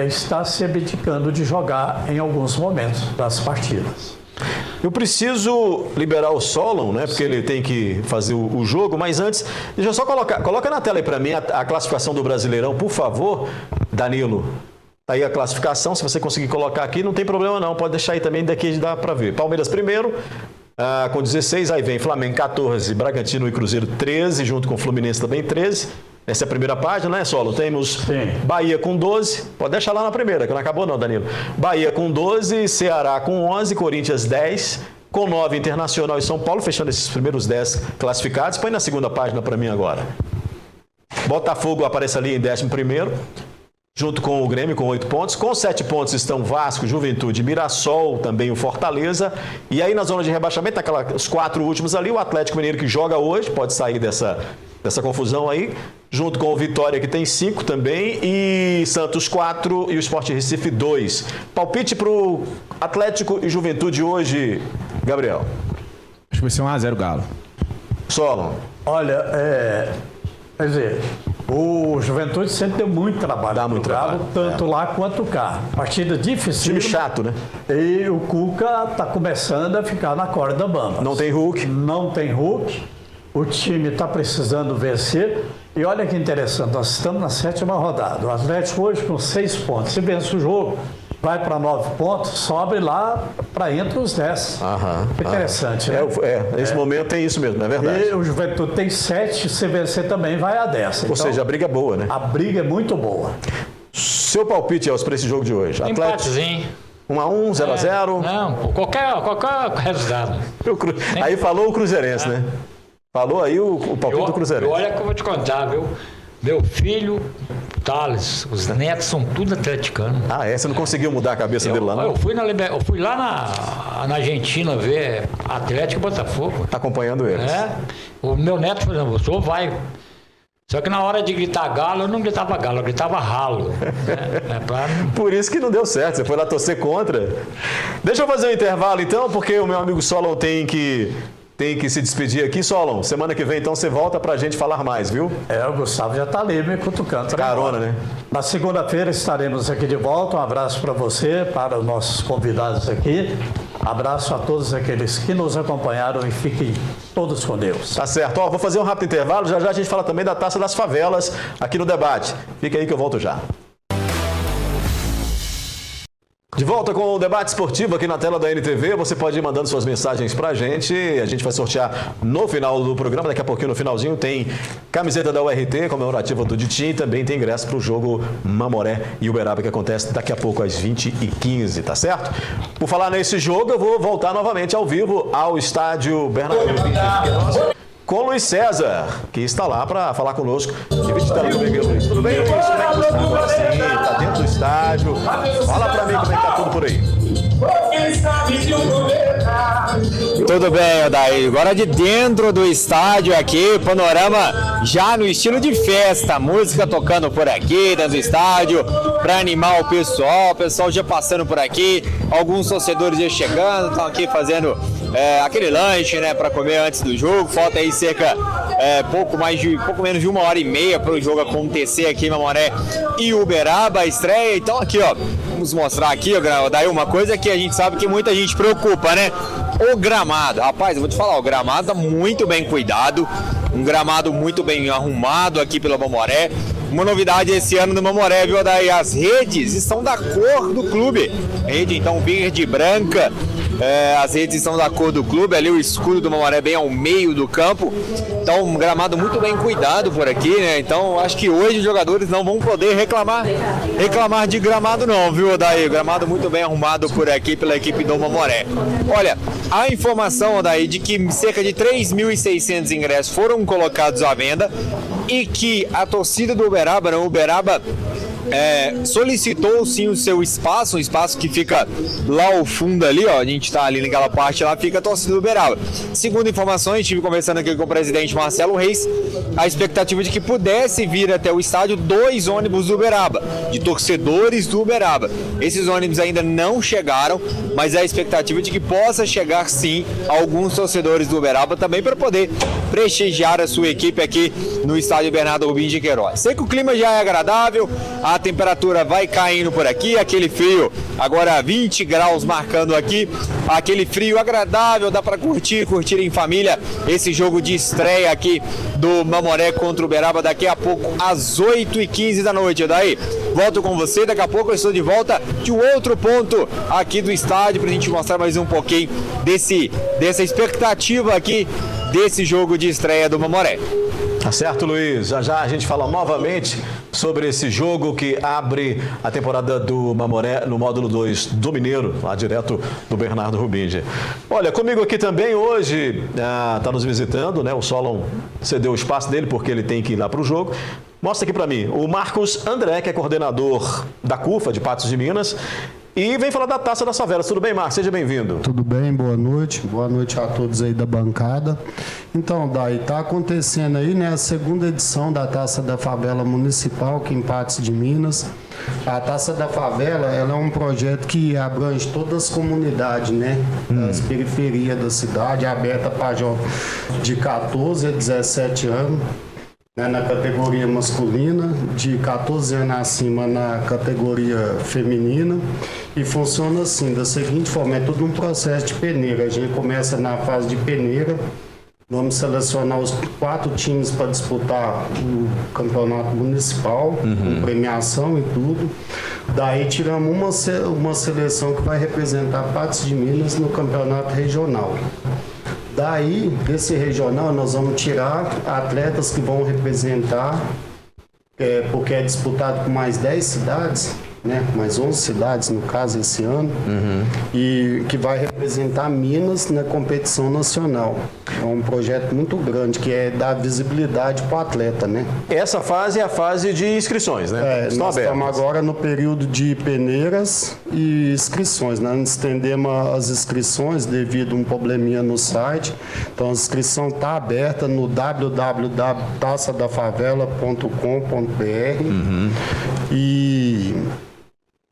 está se abdicando de jogar em alguns momentos das partidas. Eu preciso liberar o Solon, né? Porque ele tem que fazer o jogo, mas antes, deixa eu só coloca na tela aí para mim a classificação do Brasileirão, por favor, Danilo. Tá aí a classificação, se você conseguir colocar aqui, não tem problema não, pode deixar aí também, daqui dá para ver. Palmeiras primeiro, com 16, aí vem Flamengo 14, Bragantino e Cruzeiro 13, junto com o Fluminense também 13. Essa é a primeira página, né, Solo? Temos Bahia com 12, pode deixar lá na primeira, que não acabou não, Danilo. Bahia com 12, Ceará com 11, Corinthians 10, com 9 Internacional e São Paulo, fechando esses primeiros 10 classificados. Põe na segunda página para mim agora. Botafogo aparece ali em 11º, junto com o Grêmio com 8 pontos. Com 7 pontos estão Vasco, Juventude, Mirassol, também o Fortaleza. E aí na zona de rebaixamento, os 4 últimos ali, o Atlético Mineiro que joga hoje, pode sair dessa confusão aí, junto com o Vitória que tem 5 também, e Santos 4 e o Sport Recife 2. Palpite para o Atlético e Juventude hoje, Gabriel? Acho que vai ser 1-0 Galo. Solon. Olha, quer dizer, o Juventude sempre deu muito trabalho. Dá muito trabalho. Tanto lá quanto cá. Partida difícil. Time chato, né? E o Cuca está começando a ficar na corda bamba. Não tem Hulk. Não tem Hulk. O time está precisando vencer. E olha que interessante, nós estamos na 7ª rodada. O Atlético hoje com 6 pontos. Se vence o jogo, vai para 9 pontos, sobe lá para entre os 10. Interessante, né? Nesse momento tem isso mesmo, é verdade. E o Juventude tem 7, se vencer também vai a 10. Ou seja, a briga é boa, né? A briga é muito boa. Seu palpite, Elcio, para esse jogo de hoje? Empatezinho. 1-1, 0-0? Não, qualquer resultado. Aí falou o Cruzeirense, né? Falou aí o palpite do Cruzeirense. Olha que eu vou te contar, viu? Meu filho, Thales, os netos são tudo atleticanos. Ah, é? Você não conseguiu mudar a cabeça dele lá, não? Eu fui lá na Argentina ver Atlético e Botafogo. Tá acompanhando eles. O meu neto falou, o senhor vai. Só que na hora de gritar galo, eu não gritava galo, eu gritava ralo. Por isso que não deu certo, você foi lá torcer contra. Deixa eu fazer um intervalo então, porque o meu amigo Solon tem que se despedir aqui. Solon, semana que vem então você volta pra gente falar mais, viu? O Gustavo já tá ali me cutucando. Carona, né? Na segunda-feira estaremos aqui de volta. Um abraço para você, para os nossos convidados aqui. Abraço a todos aqueles que nos acompanharam e fiquem todos com Deus. Tá certo. Vou fazer um rápido intervalo. Já a gente fala também da Taça das Favelas aqui no debate. Fica aí que eu volto já. De volta com o debate esportivo aqui na tela da NTV. Você pode ir mandando suas mensagens pra gente. A gente vai sortear no final do programa. Daqui a pouquinho, no finalzinho, tem camiseta da URT, comemorativa do Ditim. E também tem ingresso pro jogo Mamoré e Uberaba, que acontece daqui a pouco às 20h15, tá certo? Por falar nesse jogo, eu vou voltar novamente ao vivo ao estádio Bernardo Figueiredo com Luiz César, que está lá para falar conosco. Luiz. Tudo bem, Luiz? Como é que está? Agora sim, está dentro do estádio. Fala para mim como é que está tudo por aí. Tudo bem, Odair. Agora de dentro do estádio aqui, panorama já no estilo de festa. Música tocando por aqui, dentro do estádio, para animar o pessoal já passando por aqui. Alguns torcedores já chegando, estão aqui fazendo aquele lanche, né, para comer antes do jogo. Falta aí cerca pouco menos de 1h30 para o jogo acontecer aqui em Mamoré e Uberaba, a estreia. Então aqui, ó, vamos mostrar aqui, Odair, uma coisa que a gente sabe que muita gente preocupa, né? O gramado. Rapaz, eu vou te falar, o gramado tá muito bem cuidado, um gramado muito bem arrumado aqui pela Mamoré. Uma novidade esse ano no Mamoré, viu, Odair? As redes estão da cor do clube. Rede, então, verde e branca. As redes estão da cor do clube, ali o escudo do Mamoré bem ao meio do campo. Então, um gramado muito bem cuidado por aqui, né? Então, acho que hoje os jogadores não vão poder reclamar de gramado não, viu, Odair? Gramado muito bem arrumado por aqui pela equipe do Mamoré. Olha, a informação, Odair, de que cerca de 3.600 ingressos foram colocados à venda e que a torcida do Uberaba, solicitou sim o seu espaço, um espaço que fica lá ao fundo ali, ó, a gente tá ali naquela parte lá, fica a torcida do Uberaba. Segundo informações, estive conversando aqui com o presidente Marcelo Reis, a expectativa de que pudesse vir até o estádio 2 ônibus do Uberaba, de torcedores do Uberaba. Esses ônibus ainda não chegaram, mas a expectativa de que possa chegar sim alguns torcedores do Uberaba também para poder prestigiar a sua equipe aqui no estádio Bernardo Rubim de Queiroz. Sei que o clima já é agradável, a temperatura vai caindo por aqui, aquele frio, agora 20 graus marcando aqui, aquele frio agradável, dá para curtir em família esse jogo de estreia aqui do Mamoré contra o Uberaba daqui a pouco às 8h15 da noite. Daí Volto com você, daqui a pouco eu estou de volta de um outro ponto aqui do estádio pra gente mostrar mais um pouquinho dessa expectativa aqui desse jogo de estreia do Mamoré. Tá certo, Luiz. Já já a gente fala novamente sobre esse jogo que abre a temporada do Mamoré no módulo 2 do Mineiro, lá direto do Bernardo Rubinge. Olha, comigo aqui também hoje tá nos visitando, né? O Solon cedeu o espaço dele porque ele tem que ir lá para o jogo. Mostra aqui para mim o Marcos André, que é coordenador da CUFA de Patos de Minas. E vem falar da Taça das Favelas. Tudo bem, Marcos? Seja bem-vindo. Tudo bem, boa noite. Boa noite a todos aí da bancada. Então, Daí, está acontecendo aí, né, a segunda edição da Taça da Favela Municipal aqui em Patos de Minas. A Taça da Favela, ela é um projeto que abrange todas as comunidades, né, das periferias da cidade, aberta para jovens de 14 a 17 anos. Na categoria masculina, de 14 anos acima na categoria feminina, e funciona assim, da seguinte forma, é tudo um processo de peneira. A gente começa na fase de peneira, vamos selecionar os 4 times para disputar o campeonato municipal, com premiação e tudo. Daí tiramos uma seleção que vai representar Patos de Minas no campeonato regional. Daí, desse regional, nós vamos tirar atletas que vão representar, porque é disputado com mais 10 cidades, né? Mais 11 cidades, no caso, esse ano, e que vai representar Minas na competição nacional. É um projeto muito grande, que é dar visibilidade para o atleta, né? Essa fase é a fase de inscrições, né? Nós estamos agora no período de peneiras e inscrições, né? Nós estendemos as inscrições devido a um probleminha no site. Então, a inscrição está aberta no www.taçadafavela.com.br e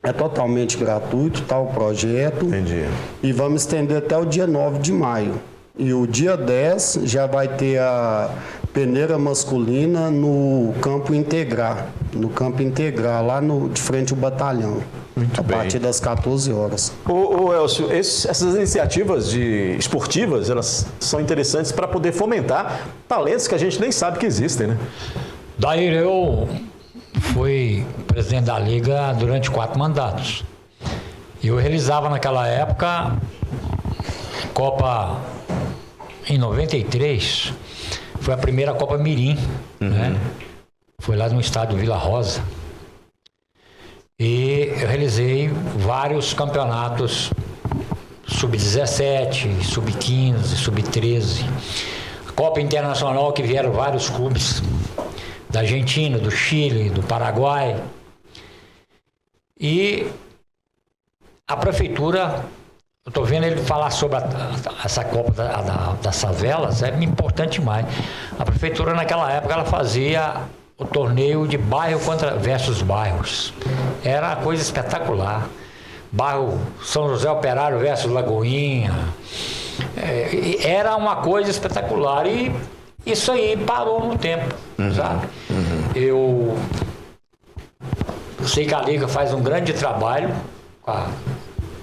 é totalmente gratuito, tá, o projeto. Entendi. E vamos estender até o dia 9 de maio. E o dia 10 já vai ter a peneira masculina no campo integral. No campo integral, lá de frente ao batalhão. Muito bem. A partir das 14 horas. Ô Elcio, essas iniciativas esportivas, elas são interessantes para poder fomentar talentos que a gente nem sabe que existem, né? Daí eu fui presidente da Liga durante 4 mandatos. Eu realizava naquela época Copa em 93, foi a primeira Copa Mirim, né? Foi lá no estádio Vila Rosa. E eu realizei vários campeonatos sub-17, sub-15, sub-13. Copa Internacional, que vieram vários clubes da Argentina, do Chile, do Paraguai. E a prefeitura, eu estou vendo ele falar sobre essa Copa das Favelas, é importante demais. A prefeitura, naquela época, ela fazia o torneio de bairro versus bairros. Era uma coisa espetacular. Bairro São José Operário versus Lagoinha. Era uma coisa espetacular. E isso aí parou no tempo, sabe? Eu sei que a Liga faz um grande trabalho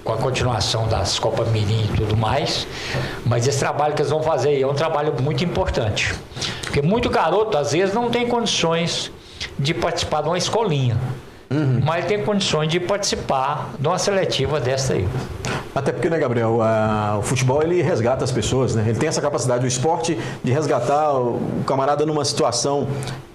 com a continuação das Copas Mirim e tudo mais, mas esse trabalho que eles vão fazer aí é um trabalho muito importante. Porque muito garoto, às vezes, não tem condições de participar de uma escolinha, mas tem condições de participar de uma seletiva dessa aí. Até porque, né, Gabriel, o futebol, ele resgata as pessoas, né? Ele tem essa capacidade, o esporte, de resgatar o camarada numa situação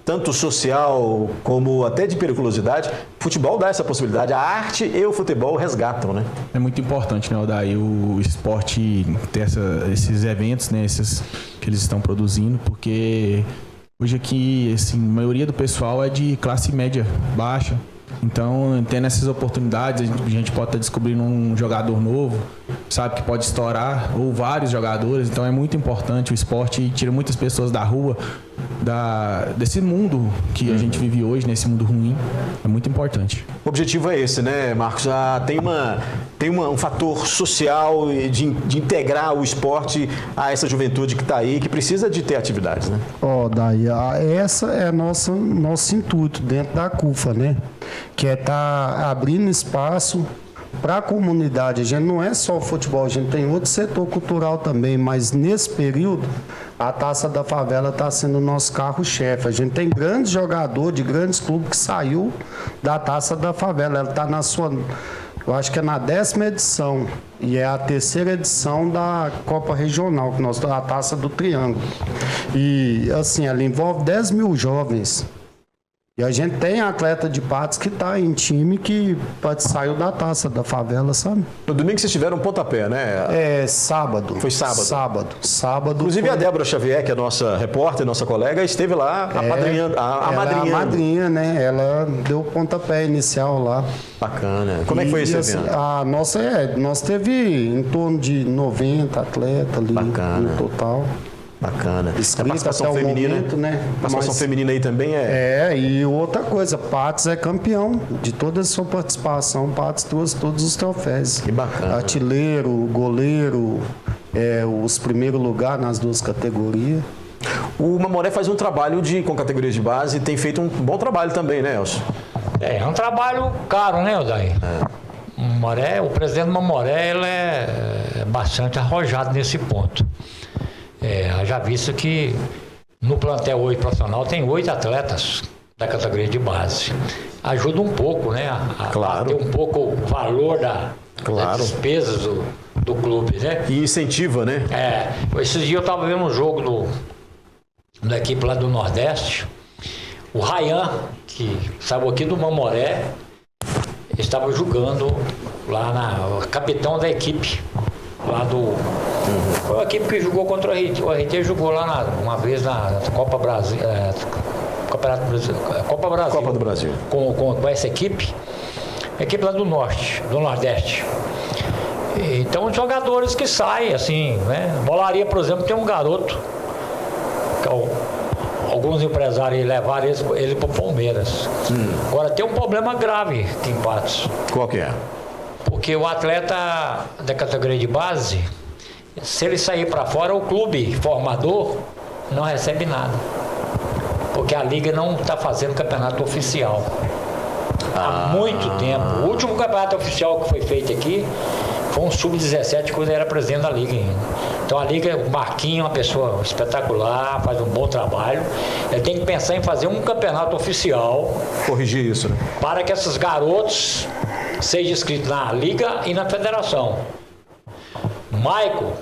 tanto social como até de periculosidade. O futebol dá essa possibilidade. A arte e o futebol resgatam, né? É muito importante, né, Odair, o esporte ter esses eventos, né, esses que eles estão produzindo, porque hoje aqui, assim, a maioria do pessoal é de classe média baixa. Então, tendo essas oportunidades, a gente pode estar descobrindo um jogador novo, sabe, que pode estourar, ou vários jogadores. Então, é muito importante o esporte, tira muitas pessoas da rua, desse mundo que a gente vive hoje, nesse mundo ruim. É muito importante. O objetivo é esse, né, Marcos? Tem um fator social de integrar o esporte a essa juventude que está aí, que precisa de ter atividades, né? Daí, essa é nosso intuito dentro da CUFA, né? Que é estar abrindo espaço para a comunidade. A gente não é só o futebol, a gente tem outro setor cultural também, mas nesse período a Taça da Favela está sendo o nosso carro-chefe. A gente tem grandes jogadores de grandes clubes que saiu da Taça da Favela. Ela está na sua, eu acho que é na 10ª edição e é a 3ª edição da Copa Regional, que nós temos a Taça do Triângulo. E assim, ela envolve 10 mil jovens. E a gente tem atleta de Patos que está em time que saiu da Taça da Favela, sabe? No domingo vocês tiveram um pontapé, né? É, sábado. Foi sábado. Sábado. Inclusive foi... a Débora Xavier, que é nossa repórter, nossa colega, esteve lá apadrinhando. A madrinha, né? Ela deu o pontapé inicial lá. Bacana. Como é que foi esse evento? Nós teve em torno de 90 atletas ali. Bacana. No total. Bacana. A participação feminina, momento, né? participação feminina aí também é... e outra coisa, Patos é campeão de toda a sua participação. Patos trouxe todos os troféus. Que bacana. Artilheiro, goleiro, os primeiros lugares nas 2 categorias. O Mamoré faz um trabalho com categorias de base e tem feito um bom trabalho também, né, Elcio? É um trabalho caro, né, Odair? O presidente do Mamoré ele é bastante arrojado nesse ponto. Já visto que no plantel 8 profissional tem 8 atletas da categoria de base. Ajuda um pouco, né? A ter um pouco o valor das despesas do clube, né? E incentiva, né? Esses dias eu estava vendo um jogo da equipe lá do Nordeste. O Rayan, que saiu aqui do Mamoré, estava jogando lá capitão da equipe lá do... Foi a equipe que jogou contra o RT. O RT jogou lá uma vez na Copa Brasil. Copa do Brasil. Com essa equipe. A equipe lá do Nordeste. Então, os jogadores que saem, assim, né? Bolaria, por exemplo, tem um garoto, que alguns empresários levaram ele para o Palmeiras. Agora, tem um problema grave aqui em Patos. Qual que é? Porque o atleta da categoria de base, se ele sair para fora, o clube formador não recebe nada. Porque a liga não está fazendo campeonato oficial. Há muito tempo. O último campeonato oficial que foi feito aqui foi um sub-17, quando era presidente da liga ainda. Então a liga, o Marquinhos é uma pessoa espetacular, faz um bom trabalho. Ele tem que pensar em fazer um campeonato oficial. Corrigir isso, né? Para que esses garotos sejam inscritos na liga e na federação. Maico,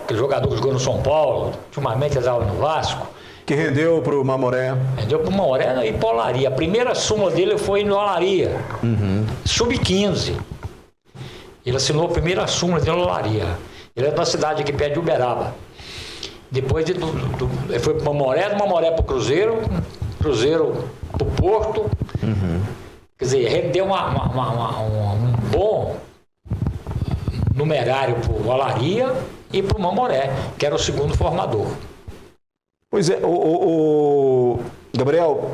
aquele jogador que jogou no São Paulo, ultimamente ele estava no Vasco. Que rendeu para o Mamoré. Rendeu para o Mamoré e para o Olaria. A primeira súmula dele foi no Olaria. Sub-15. Ele assinou a primeira súmula dele no Olaria. Ele é da cidade aqui perto de Uberaba. Depois ele foi para o Mamoré, do Mamoré para o Cruzeiro para o Porto. Quer dizer, rendeu um bom numerário para o Olaria e para o Mamoré, que era o segundo formador. Pois é, Gabriel,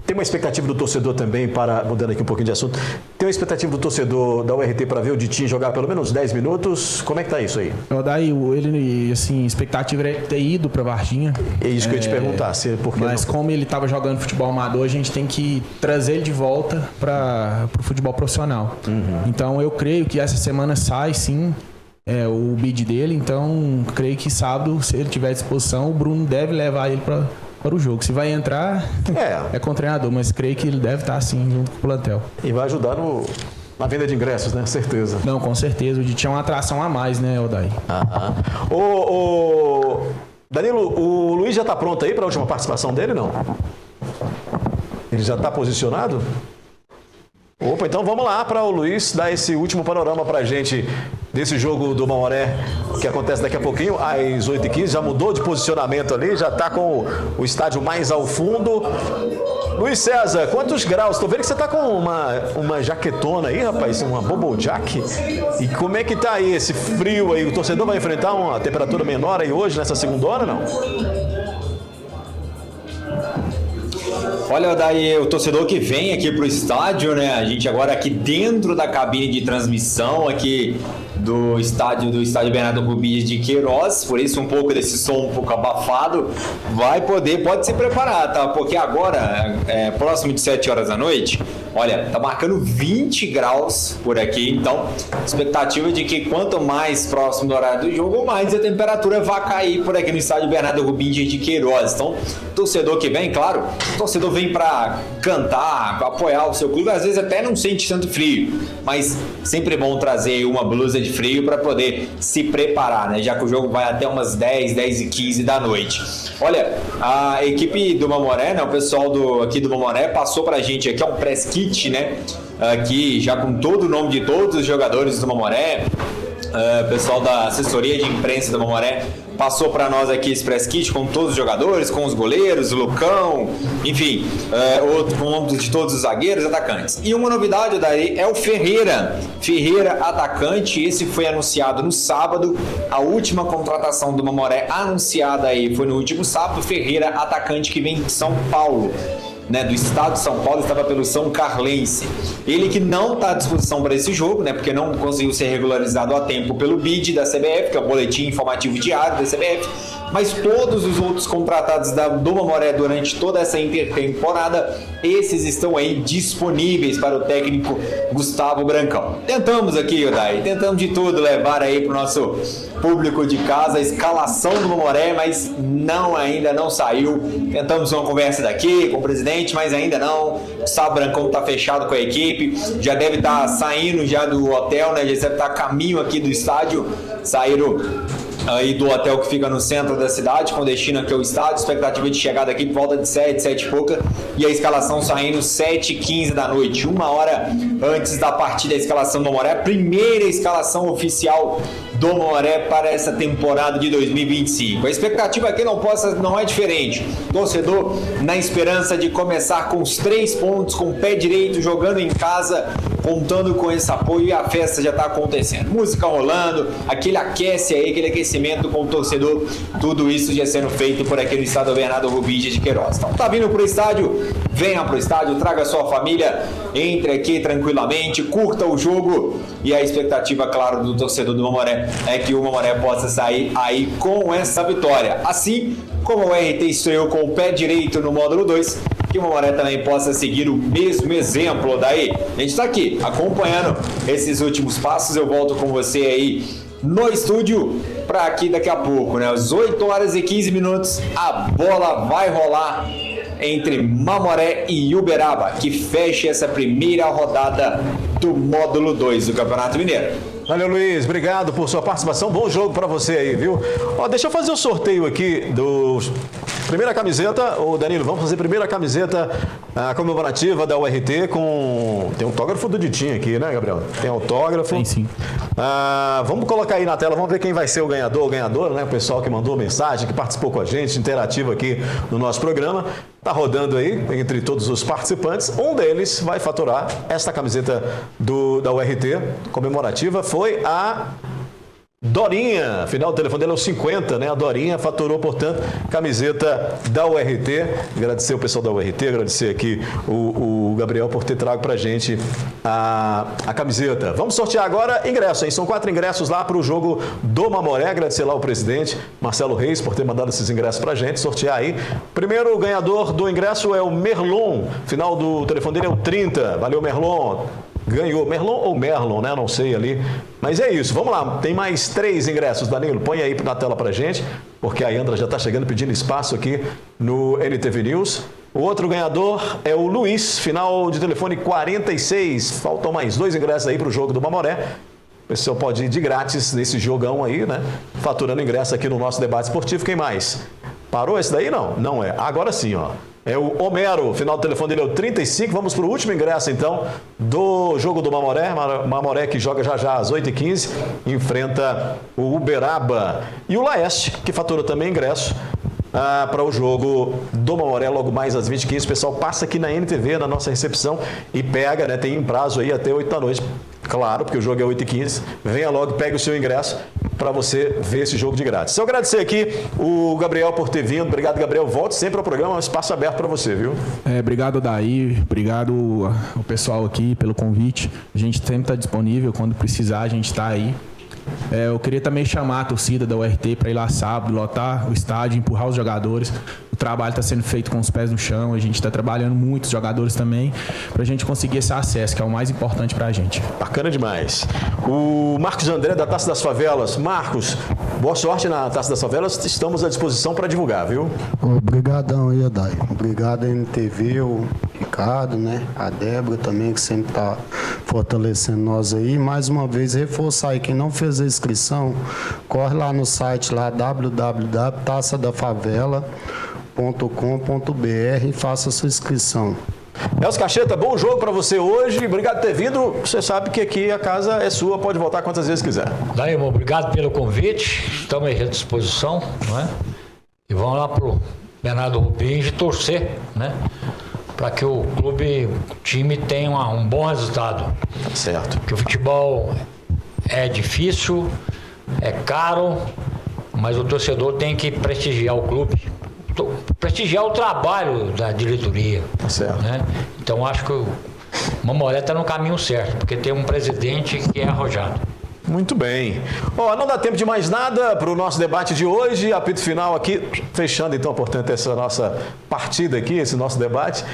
tem uma expectativa do torcedor também, mudando aqui um pouquinho de assunto, tem uma expectativa do torcedor da URT para ver o Ditinho jogar pelo menos 10 minutos? Como é que tá isso aí? Daí, ele, assim, a expectativa era ter ido para Varginha. É isso que eu ia te perguntar, porque mas como ele estava jogando futebol amador, a gente tem que trazer ele de volta para o futebol profissional. Então, eu creio que essa semana sai, sim, o bid dele, então creio que sábado, se ele tiver à disposição, o Bruno deve levar ele para o jogo. Se vai entrar, é com o treinador, mas creio que ele deve estar sim junto com o plantel. E vai ajudar na venda de ingressos, né? Certeza. Não, com certeza. O Ditinho é uma atração a mais, né, Odair? Danilo, o Luiz já está pronto aí para a última participação dele, não? Ele já está posicionado? Opa, então vamos lá para o Luiz dar esse último panorama para a gente desse jogo do Mamoré, que acontece daqui a pouquinho, às 8h15. Já mudou de posicionamento ali, já está com o estádio mais ao fundo. Luiz César, quantos graus? Estou vendo que você está com uma jaquetona aí, rapaz, uma bubble jack. E como é que tá aí esse frio aí? O torcedor vai enfrentar uma temperatura menor aí hoje, nessa segunda hora, não? Olha, daí o torcedor que vem aqui pro estádio, né? A gente agora aqui dentro da cabine de transmissão aqui do estádio Bernardo Rubias de Queiroz, por isso um pouco desse som um pouco abafado, pode se preparar, tá? Porque agora, próximo de 7 horas da noite, Olha, tá marcando 20 graus por aqui, então expectativa de que quanto mais próximo do horário do jogo, mais a temperatura vai cair por aqui no estádio Bernardo Rubinho de Queiroz. Então, torcedor que vem, claro, o torcedor vem para cantar, pra apoiar o seu clube, às vezes até não sente tanto frio, mas sempre é bom trazer uma blusa de frio para poder se preparar, né? Já que o jogo vai até umas 10h15 da noite. Olha, a equipe do Mamoré, né, o pessoal aqui do Mamoré passou pra gente aqui um press kit, né, aqui já com todo o nome de todos os jogadores do Mamoré, pessoal da assessoria de imprensa do Mamoré passou para nós aqui esse press kit com todos os jogadores, com os goleiros, o Lucão, enfim, com o nome de todos os zagueiros, atacantes. E uma novidade daí é o Ferreira, atacante. Esse foi anunciado no sábado, a última contratação do Mamoré anunciada aí foi no último sábado. Ferreira, atacante que vem de São Paulo, né, do estado de São Paulo, estava pelo São Carlense. Ele que não está à disposição para esse jogo, né, porque não conseguiu ser regularizado a tempo pelo BID da CBF, que é o Boletim Informativo Diário da CBF, mas todos os outros contratados do Mamoré durante toda essa intertemporada, esses estão aí disponíveis para o técnico Gustavo Brancão. Tentamos aqui, Odai, tentamos de tudo levar aí para o nosso público de casa a escalação do Mamoré, mas ainda não saiu. Tentamos uma conversa daqui com o presidente, mas ainda não. O Gustavo Brancão está fechado com a equipe, já deve estar saindo já do hotel, né? Já deve estar a caminho aqui do estádio, saíram aí do hotel que fica no centro da cidade, com destino aqui ao estádio, expectativa de chegada aqui por volta de 7 e pouca, e a escalação saindo 7h15 da noite, uma hora antes da partida, a escalação do Mamoré, a primeira escalação oficial do Mamoré para essa temporada de 2025. A expectativa aqui não é diferente. Torcedor na esperança de começar com os 3 pontos, com o pé direito, jogando em casa, contando com esse apoio, e a festa já está acontecendo. Música rolando, aquele aquecimento com o torcedor, tudo isso já sendo feito por aqui no estado Bernardo Rubinho de Queiroz. Então, tá vindo pro estádio? Venha pro estádio, traga sua família, entre aqui tranquilamente, curta o jogo, e a expectativa, claro, do torcedor do Mamoré é que o Mamoré possa sair aí com essa vitória. Assim como o RT estreou com o pé direito no módulo 2, que o Mamoré também possa seguir o mesmo exemplo daí. A gente está aqui acompanhando esses últimos passos. Eu volto com você aí no estúdio para aqui daqui a pouco, né? Às 8h15, a bola vai rolar entre Mamoré e Uberaba, que fecha essa primeira rodada do módulo 2 do Campeonato Mineiro. Valeu, Luiz. Obrigado por sua participação. Bom jogo para você aí, viu? Ó, deixa eu fazer o sorteio aqui do primeira camiseta. Ô, Danilo, vamos fazer a primeira camiseta comemorativa da URT com... Tem autógrafo do Ditinho aqui, né, Gabriel? Tem autógrafo. Tem sim. Vamos colocar aí na tela, vamos ver quem vai ser o ganhador ou ganhadora, né? O pessoal que mandou mensagem, que participou com a gente, interativo aqui no nosso programa. Tá rodando aí entre todos os participantes. Um deles vai faturar esta camiseta da URT comemorativa. Foi a Dorinha, afinal o telefone dela é o 50, né? A Dorinha faturou, portanto, camiseta da URT. Agradecer o pessoal da URT, agradecer aqui o Gabriel por ter trago pra gente a camiseta. Vamos sortear agora ingressos, hein? São 4 ingressos lá para o jogo do Mamoré. Agradecer lá o presidente Marcelo Reis por ter mandado esses ingressos pra gente, sortear aí. Primeiro ganhador do ingresso é o Merlon, final do telefone dele é o 30. Valeu, Merlon. Ganhou. Merlon ou Merlon, né? Não sei ali. Mas é isso. Vamos lá. Tem mais 3 ingressos, Danilo. Põe aí na tela pra gente, porque a Andra já está chegando pedindo espaço aqui no NTV News. O outro ganhador é o Luiz, final de telefone 46. Faltam mais 2 ingressos aí pro jogo do Mamoré. O pessoal pode ir de grátis nesse jogão aí, né? Faturando ingresso aqui no nosso debate esportivo. Quem mais? Parou esse daí? Não. Não é. Agora sim, ó. É o Homero, final do telefone dele é o 35. Vamos para o último ingresso, então, do jogo do Mamoré. Mamoré que joga já às 8h15, enfrenta o Uberaba. E o Laeste, que fatura também ingresso para o jogo do Mamoré logo mais às 20h15. O pessoal passa aqui na NTV, na nossa recepção, e pega, né? Tem um prazo aí até 8 da noite. Claro, porque o jogo é 8h15. Venha logo, pegue o seu ingresso para você ver esse jogo de grátis. Só agradecer aqui o Gabriel por ter vindo. Obrigado, Gabriel. Volte sempre ao programa, um espaço aberto para você, viu? Obrigado, Daí. Obrigado ao pessoal aqui pelo convite. A gente sempre está disponível. Quando precisar, a gente está aí. Eu queria também chamar a torcida da URT para ir lá sábado, lotar o estádio, empurrar os jogadores. O trabalho está sendo feito com os pés no chão, a gente está trabalhando muito, os jogadores também, para a gente conseguir esse acesso, que é o mais importante para a gente. Bacana demais. O Marcos André, da Taça das Favelas. Marcos, boa sorte na Taça das Favelas, estamos à disposição para divulgar, viu? Obrigadão aí, Adai. Obrigado, NTV, o Ricardo, né? A Débora também, que sempre está fortalecendo nós aí. Mais uma vez, reforçar aí, quem não fez a inscrição, corre lá no site lá, www.taçadafavela.com.br e faça a sua inscrição. Elcio Cacheta, bom jogo para você hoje. Obrigado por ter vindo. Você sabe que aqui a casa é sua, pode voltar quantas vezes quiser. Daí, irmão, obrigado pelo convite. Estamos aí à disposição, não é? E vamos lá pro Bernardo Rubens torcer, né? Para que o clube, o time tenha um bom resultado. Tá certo. Porque o futebol é difícil, é caro, mas o torcedor tem que prestigiar o clube, prestigiar o trabalho da diretoria. Tá certo. Né? Então acho que o Mamoré está no caminho certo, porque tem um presidente que é arrojado. Muito bem. Não dá tempo de mais nada para o nosso debate de hoje. Apito final aqui, fechando então, portanto, essa nossa partida aqui, esse nosso debate.